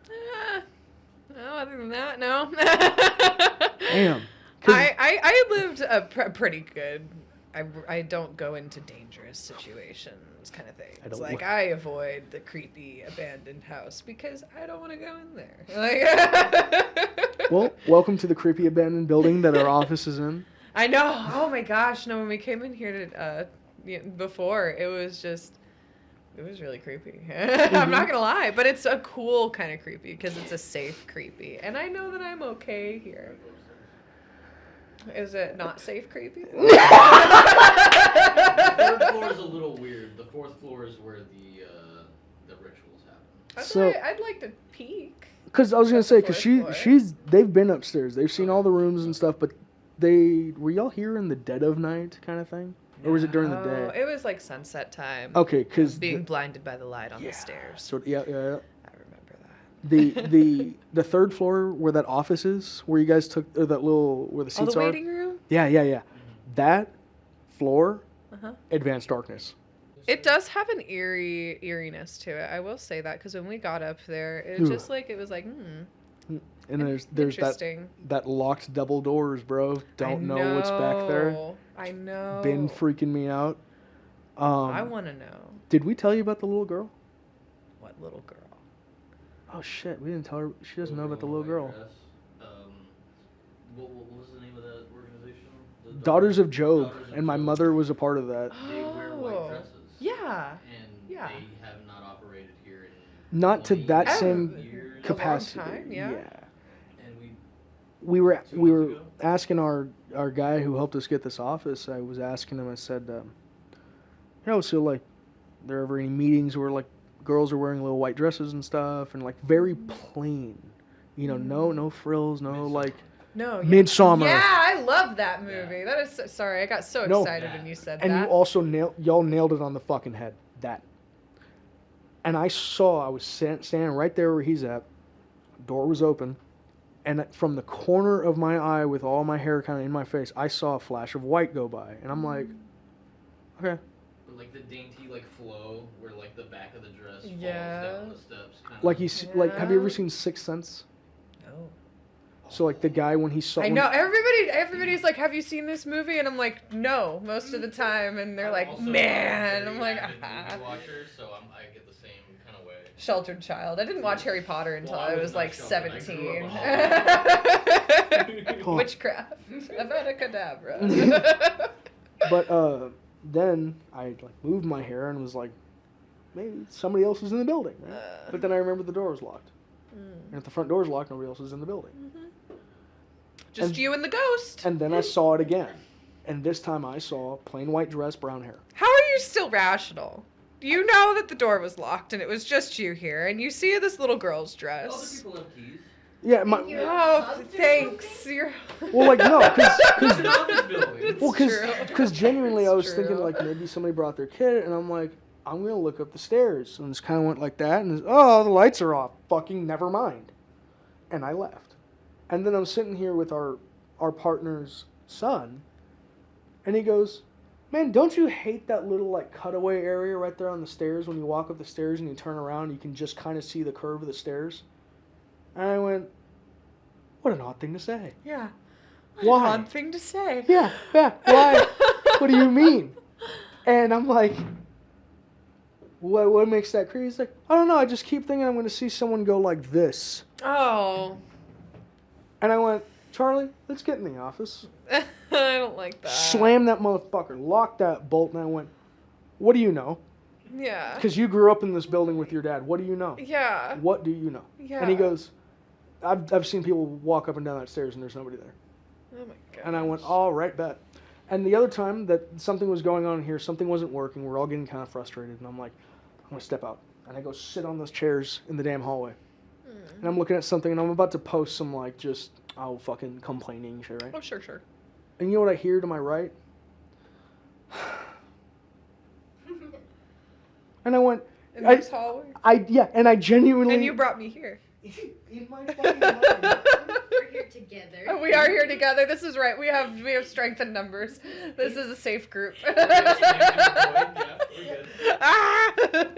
No, other than that, no. Damn. I lived a pretty good. I don't go into dangerous situations, kind of things. I avoid the creepy abandoned house because I don't want to go in there. Well, welcome to the creepy abandoned building that our office is in. I know. Oh my gosh! No, when we came in here before, it was really creepy. I'm not gonna lie, but it's a cool kind of creepy because it's a safe creepy, and I know that I'm okay here. Is it not safe creepy? The 3rd floor is a little weird. The 4th floor is where the rituals happen. I'd like to peek. Because I was gonna say, because Floor. they've been upstairs, they've seen all the rooms and stuff, but were y'all here in the dead of night kind of thing, or was it during the Oh, day? it was like sunset time. Okay, because being blinded by the light on the stairs. So yeah. I remember that. The 3rd floor where that office is, where you guys took or that little where the seats the are. waiting room. Yeah. That floor, Uh-huh. advanced darkness. It does have an eeriness to it. I will say that because when we got up there, it was just like it was like, And there's interesting. that locked double doors, bro. Don't know what's back there. I know. Been freaking me out. I want to know. Did we tell you about the little girl? What little girl? Oh shit, we didn't tell her. She doesn't know about the little girl. What was the name of that organization? The Daughters of Job, Daughters of and my Job. mother was a part of that. They wear white dresses. Yeah. And Yeah. they have not operated here in Not to 20 that Oh, same years. capacity. time, yeah. And We were 2 months ago? asking our guy who helped us get this office. I was asking him. I said, so like, there ever any meetings where like girls are wearing little white dresses and stuff, and like very plain, no frills, no like. No. Midsummer. Yeah, I love that movie. Yeah. That is sorry. I got so No. excited when you said And that. you also y'all nailed it on the fucking head. That. And I was standing right there where he's at. Door was open. And from the corner of my eye with all my hair kind of in my face, I saw a flash of white go by. And I'm like, Okay. But like the dainty like flow where like the back of the dress falls Yeah. down the steps. Kind Like of. like, have you ever Yeah. seen Sixth Sense? No. So like the guy when he saw. I know everybody's like, have you seen this movie? And I'm like, no, most of the time. And they're I'm like, also a man. very I'm like, avid ah. movie watcher, so I get the same kind of way. Sheltered child. I didn't watch Harry Potter until Well, I I was was not like sheltered. I 17. grew up Oh. Witchcraft. Avada Kedavra. But then I like moved my hair and was like, maybe somebody else is in the building, right? But then I remembered the door was locked, and if the front door is locked, nobody else is in the building. Just And- you and the ghost. And then I saw it again, and this time I saw plain white dress, brown hair. How are you still rational? You know that the door was locked and it was just you here, and you see this little girl's Other dress. people have keys. Yeah, my You're Oh, hugged or thanks. something? You're. well, like no, It's an office building. well, true. because genuinely I It's was thinking true. like maybe somebody brought their kid, and I'm like, I'm gonna look up the stairs, and just kind of went like that, and oh, the lights are off. Fucking never mind, and I left. And then I'm sitting here with our partner's son, and he goes, "Man, don't you hate that little like cutaway area right there on the stairs when you walk up the stairs and you turn around, you can just kind of see the curve of the stairs?" And I went, "What an odd thing to say." Yeah. Why? Odd thing to say. Yeah, why? What do you mean? And I'm like, what makes that crazy? He's like, I don't know, I just keep thinking I'm going to see someone go like this. Oh. And I went, Charlie, let's get in the office. I don't like that. Slam that motherfucker, lock that bolt, and I went, what do you know? Yeah. Because you grew up in this building with your dad. What do you know? Yeah. What do you know? Yeah. And he goes, I've seen people walk up and down that stairs and there's nobody there. Oh my god. And I went, all right, bet. And the other time that something was going on here, something wasn't working, we're all getting kind of frustrated, and I'm like, I'm going to step out. And I go sit on those chairs in the damn hallway. And I'm looking at something, and I'm about to post some, like, just, fucking complaining shit, right? Oh, sure. And you know what I hear to my right? And I went, In this hallway. and I genuinely... And you brought me here. in my fucking mind. We're here together. We are here together. This is right. We have strength in numbers. This is a safe group. Ah!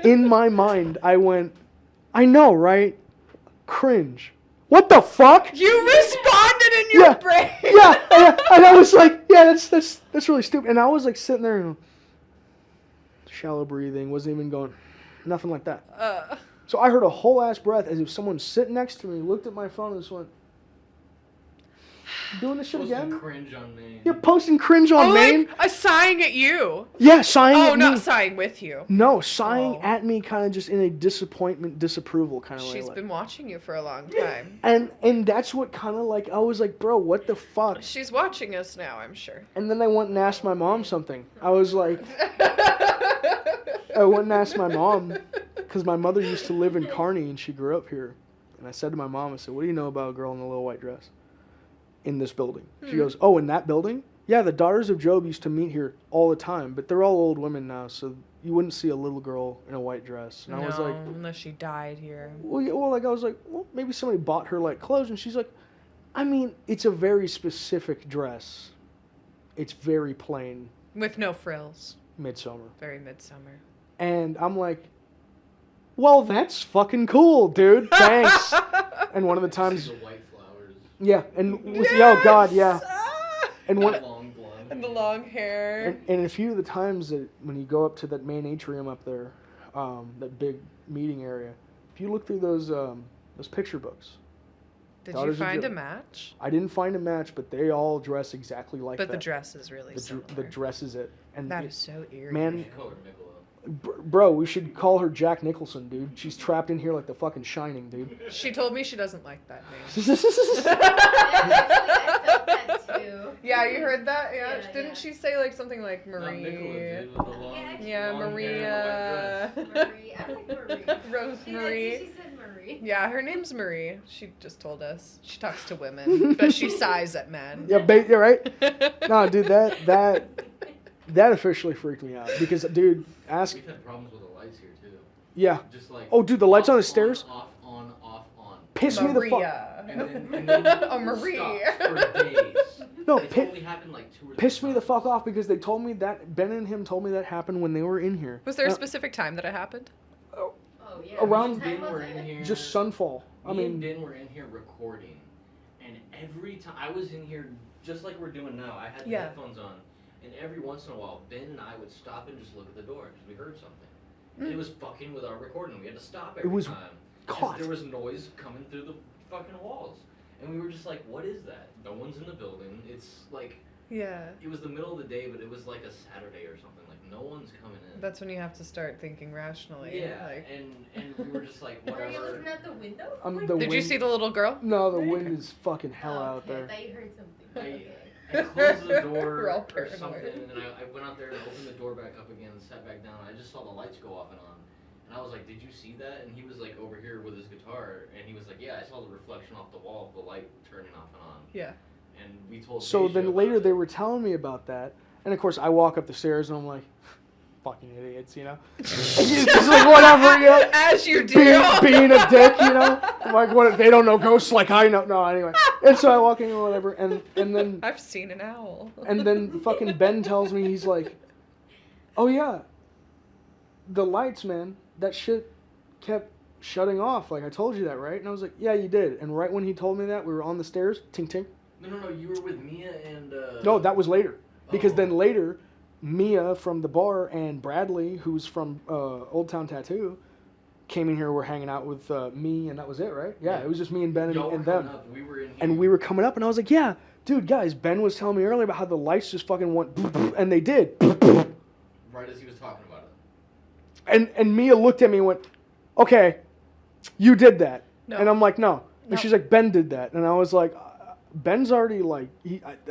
In my mind, I went, I know, right? Cringe. What the fuck? You responded in your Yeah. brain. Yeah, and I was like, yeah, that's really stupid. And I was like sitting there and shallow breathing, wasn't even going, nothing like that. So I heard a whole ass breath as if someone sitting next to me looked at my phone and just went, "You doing this shit Posting again?" cringe on me. You're posting cringe on Maine? Like sighing at you. Yeah, sighing Oh, at not me. sighing with you. No, sighing Oh. at me kind of just in a disappointment, disapproval kind of way. She's like. been watching you for a long time. And that's what kind of like, I was like, bro, what the fuck? She's watching us now, I'm sure. And then I went and asked my mom something. I was like, I went and asked my mom, because my mother used to live in Kearney and she grew up here. And I said to my mom, I said, what do you know about a girl in a little white dress in this building? She goes, oh, in that building? Yeah, the daughters of Job used to meet here all the time, but they're all old women now, so you wouldn't see a little girl in a white dress. And I was like, unless she died here. well, yeah, I was like, well, maybe somebody bought her like clothes. And she's like, I mean, it's a very specific dress. It's very plain, With no frills. midsummer. Very midsummer. And I'm like, well, that's fucking cool, dude. Thanks. And one of the See times, the white flowers. yeah, and with, oh god, yeah. Ah! And one, Long blonde. And the long hair. and a few of the times that when you go up to that main atrium up there, that big meeting area, if you look through those picture books, Did Daughters you of find Job. a match? I didn't find a match, but they all dress exactly like But that. the dress is really similar. The dress is it. And That it- is so eerie. man, You should call her Nicola. Bro, we should call her Jack Nicholson, dude. She's trapped in here like the fucking Shining, dude. She told me she doesn't like that name. I felt that too. Yeah, you heard that? Yeah. Yeah, Didn't yeah. she say like something like Not Marie? Nicola, dude, with the long, Yeah, long hair and the white dress. Maria. Marie. I like Marie. Rosemary. She said Marie. Yeah, her name's Marie. She just told us. She talks to women, but she sighs at men. Yeah, you're right. No, dude, that officially freaked me out because, dude, ask. We've had problems with the lights here too. Yeah, Just like. Oh, dude, the lights on the off, stairs? Off, on, off, on. piss me the fuck. Maria. And then Oh, Marie. stops for days. No, It's only happened like 2 or 3 pissed me the times. fuck off because they told me that Ben and him told me that happened when they were in here. Was there a specific time that it happened? Oh yeah. Around- What Me time and Ben was were in it? here. Just sunfall. I Me and mean, Ben were in here recording, and every time I was in here, just like we're doing now, I had the Yeah. headphones on, and every once in a while, Ben and I would stop and just look at the door because we heard something. Mm. And it was fucking with our recording. We had to stop every was time. 'cause caught. There was noise coming through the fucking walls, and we were just like, "What is that?" No one's in the building. It's like Yeah. it was the middle of the day, but it was like a Saturday or something. Like no one's coming in. That's when you have to start thinking rationally. yeah, Like, and we were just like, Were you whatever. looking out the window? the did you wind- see the little girl? No, the wind is fucking hell Oh, out okay. there. I thought you heard something. I Okay. closed the We're door all or paranoid. something, and then I went out there and opened the door back up again and sat back down. I just saw the lights go off and on. And I was like, "Did you see that?" And he was like over here with his guitar, and he was like, "Yeah, I saw the reflection off the wall of the light turning off and on." Yeah. And we told. So Deja then about later it. they were telling me about that, and of course I walk up the stairs and I'm like, fucking idiots, you know? It's just like whatever, you know? As you do. Being a dick, you know? I'm like, what? They don't know ghosts like I know. No, anyway. And so I walk in or whatever, and then I've seen an owl. and then fucking Ben tells me, he's like, oh yeah, the lights, man, that shit kept shutting off. Like I told you that, right? And I was like, yeah, you did. And right when he told me that, we were on the stairs, tink tink. No, you were with Mia and. No, that was later. Because Oh. then later, Mia from the bar and Bradley, who's from Old Town Tattoo, came in here. We're hanging out with me, and that was it, right? Yeah, it was just me and Ben Y'all were and coming them. up. We were in here. And we were coming up, and I was like, yeah, dude, guys, Ben was telling me earlier about how the lights just fucking went, and they did. Right as he was talking about it. And Mia looked at me and went, okay, you did that. No. And I'm like, no. No. And she's like, Ben did that. And I was like, Ben's already, like,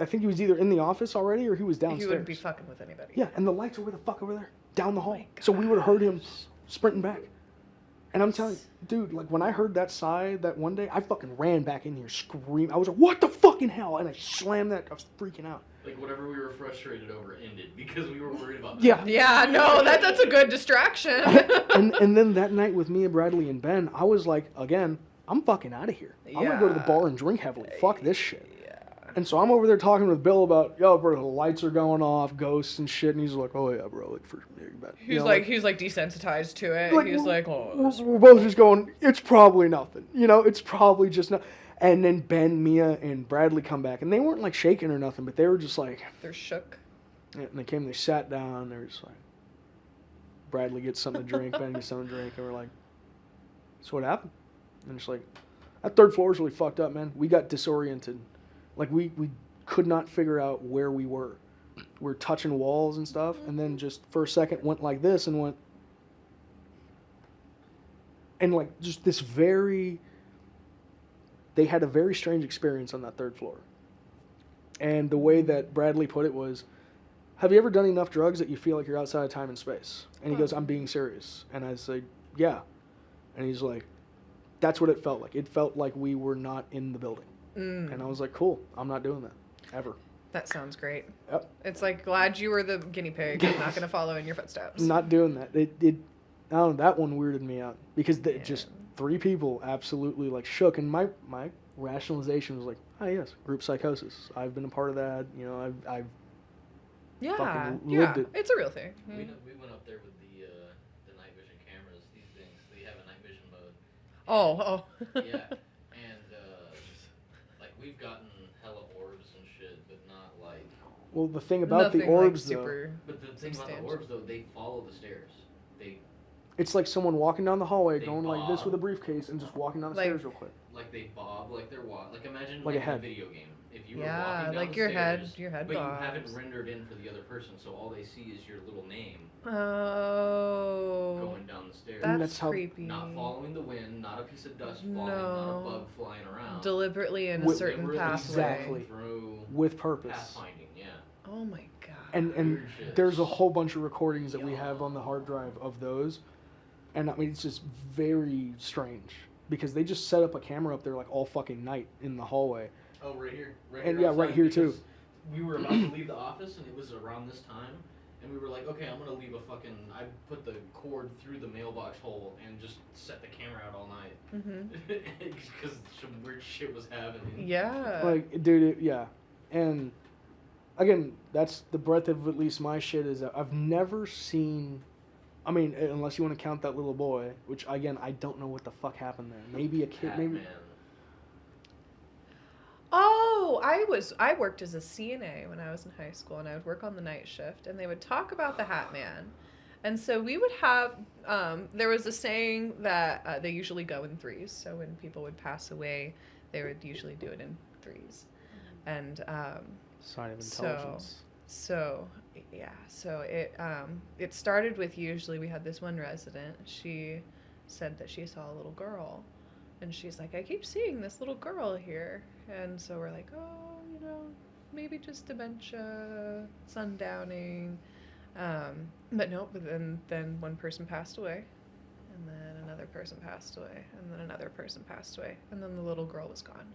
I think he was either in the office already or he was downstairs. He wouldn't be fucking with anybody. Yeah, and the lights are where the fuck over there? Down the hall. my So we would have heard him sprinting back. And I'm telling you, dude, like when I heard that sigh that one day, I fucking ran back in here screaming. I was like, what the fucking hell? And I slammed that. I was freaking out. Like whatever we were frustrated over ended because we were worried about. Yeah. Yeah, no, that's a good distraction. And then that night with me and Bradley and Ben, I was like, again, I'm fucking out of here. I'm going to go to the Yeah. bar and drink heavily. Fuck this shit. And so I'm over there talking with Bill about, yo, bro, the lights are going off, ghosts and shit. And he's like, oh, yeah, bro, like, for you know, He's like desensitized to it. like, He's like, oh, we're both just going, it's probably nothing. You know, it's probably just not. And then Ben, Mia, and Bradley come back. And they weren't, like, shaking or nothing, but they were just like, they're shook. and they came, they sat down, they were just like, Bradley gets something to drink, Ben gets something to drink. And we're like, so what happened? And it's like, that third floor is really fucked up, man. We got disoriented. Like, we could not figure out where we were. We're touching walls and stuff, and then just for a second went like this and went, and like just this very, they had a very strange experience on that third floor. And the way that Bradley put it was, have you ever done enough drugs that you feel like you're outside of time and space? And he goes, I'm being serious. And I say, yeah. And he's like, that's what it felt like. It felt like we were not in the building. Mm, And I was like, cool, I'm not doing that, ever. that sounds great. Yep. It's like, glad you were the guinea pig. I'm not going to follow in your footsteps. Not doing that. It I don't know, that one weirded me out. Because just Yeah. 3 people absolutely like shook. And my rationalization was like, oh yes, group psychosis. I've been a part of that. You know, I've Yeah, fucking yeah, lived it. it's a real thing. We went up there with the night vision cameras. These things, they have a night vision mode. Oh. Yeah, and like we've gotten hella orbs and shit, but not like. well, the thing about the Nothing, orbs like, though, super. But the thing about the Substantial. orbs though, they follow the stairs. They it's like someone walking down the hallway, They going like this bob. with a briefcase, and just walking down the Like- stairs real quick. like they bob, like they're like imagine Like a in head. video game. If you were Yeah, walking down like the your stairs, head but you haven't bobs. rendered in for the other person, so all they see is your little name Oh. going down the stairs. And That's that's how- creepy. Not following the wind, not a piece of dust falling, not No. a bug flying around. Deliberately in a With- certain Deliberately pathway. Exactly. through With purpose. pathfinding, yeah. Oh my god. And Weird shit. there's a whole bunch of recordings that we have on the hard drive of those, and I mean it's just very strange because they just set up a camera up there like all fucking night in the hallway. Oh, right here. Right And here yeah, right outside, here, too. because We were about to leave the office, and it was around this time, and we were like, okay, I'm gonna leave a fucking. I put the cord through the mailbox hole and just set the camera out all night Mm-hmm. because some weird shit was happening. Yeah. Like, dude, yeah, and again, that's the breadth of at least my shit is that I've never seen. I mean, unless you want to count that little boy, which again I don't know what the fuck happened there. Maybe a kid, Hat maybe. Man. Oh, I worked as a CNA when I was in high school, and I would work on the night shift, and they would talk about the Hat Man. And so we would have, there was a saying that they usually go in threes. So when people would pass away, they would usually do it in threes. And Sign of intelligence. so yeah, so it started with, usually we had this one resident. She said that she saw a little girl, and she's like, I keep seeing this little girl here. And so we're like, oh, maybe just dementia, sundowning. But no, but then one person passed away, and then another person passed away, and then another person passed away, and then the little girl was gone.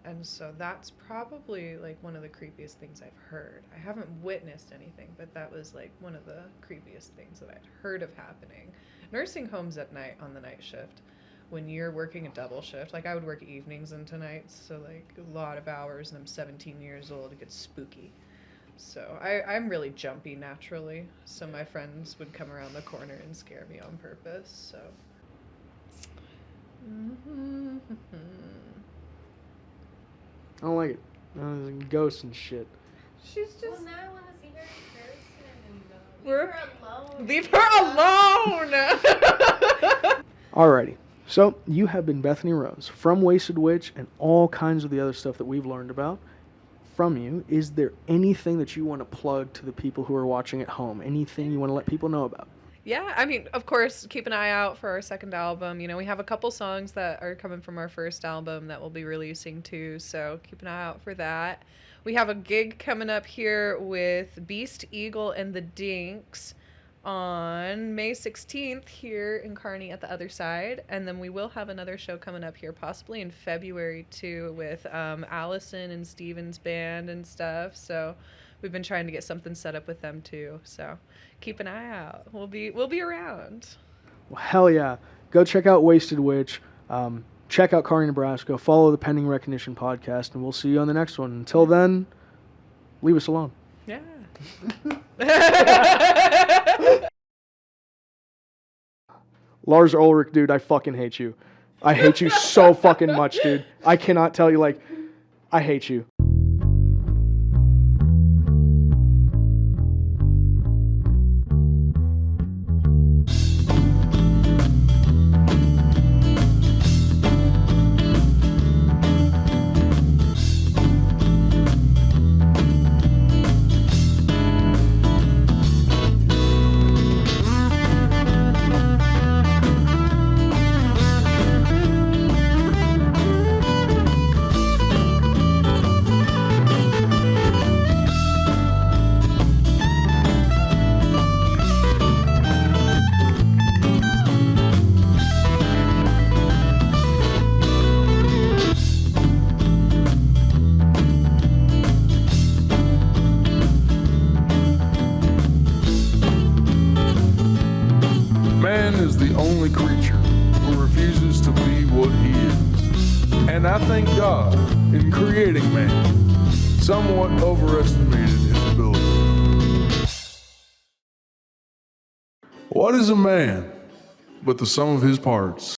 And so that's probably like one of the creepiest things I've heard. I haven't witnessed anything, but that was like one of the creepiest things that I'd heard of happening. Nursing homes at night on the night shift, when you're working a double shift, like I would work evenings into nights, so like a lot of hours, and I'm 17 years old, it gets spooky. So I'm really jumpy naturally, so my friends would come around the corner and scare me on purpose, so. I don't like it. Ghosts and shit. She's Well, just. now I want to see her in person. Leave her alone! Alrighty. So, you have been Bethany Rose from Wasted Witch and all kinds of the other stuff that we've learned about from you. Is there anything that you want to plug to the people who are watching at home? Anything you want to let people know about? Yeah, I mean, of course, keep an eye out for our second album. We have a couple songs that are coming from our first album that we'll be releasing too, so keep an eye out for that. We have a gig coming up here with Beast Eagle and the Dinks on May 16th here in Kearney at the other side, and then we will have another show coming up here possibly in February too with Allison and Steven's band and stuff, so we've been trying to get something set up with them too, so keep an eye out. We'll be around. Well, hell yeah. Go check out Wasted Witch. Check out Kearney, Nebraska. Follow the Pending Recognition podcast, and we'll see you on the next one. Until then, leave us alone. Yeah. Lars Ulrich, dude, I fucking hate you. I hate you so fucking much, dude. I cannot tell you, like, I hate you. Man is the only creature who refuses to be what he is. And I thank God, in creating man, somewhat overestimated his ability. What is a man but the sum of his parts?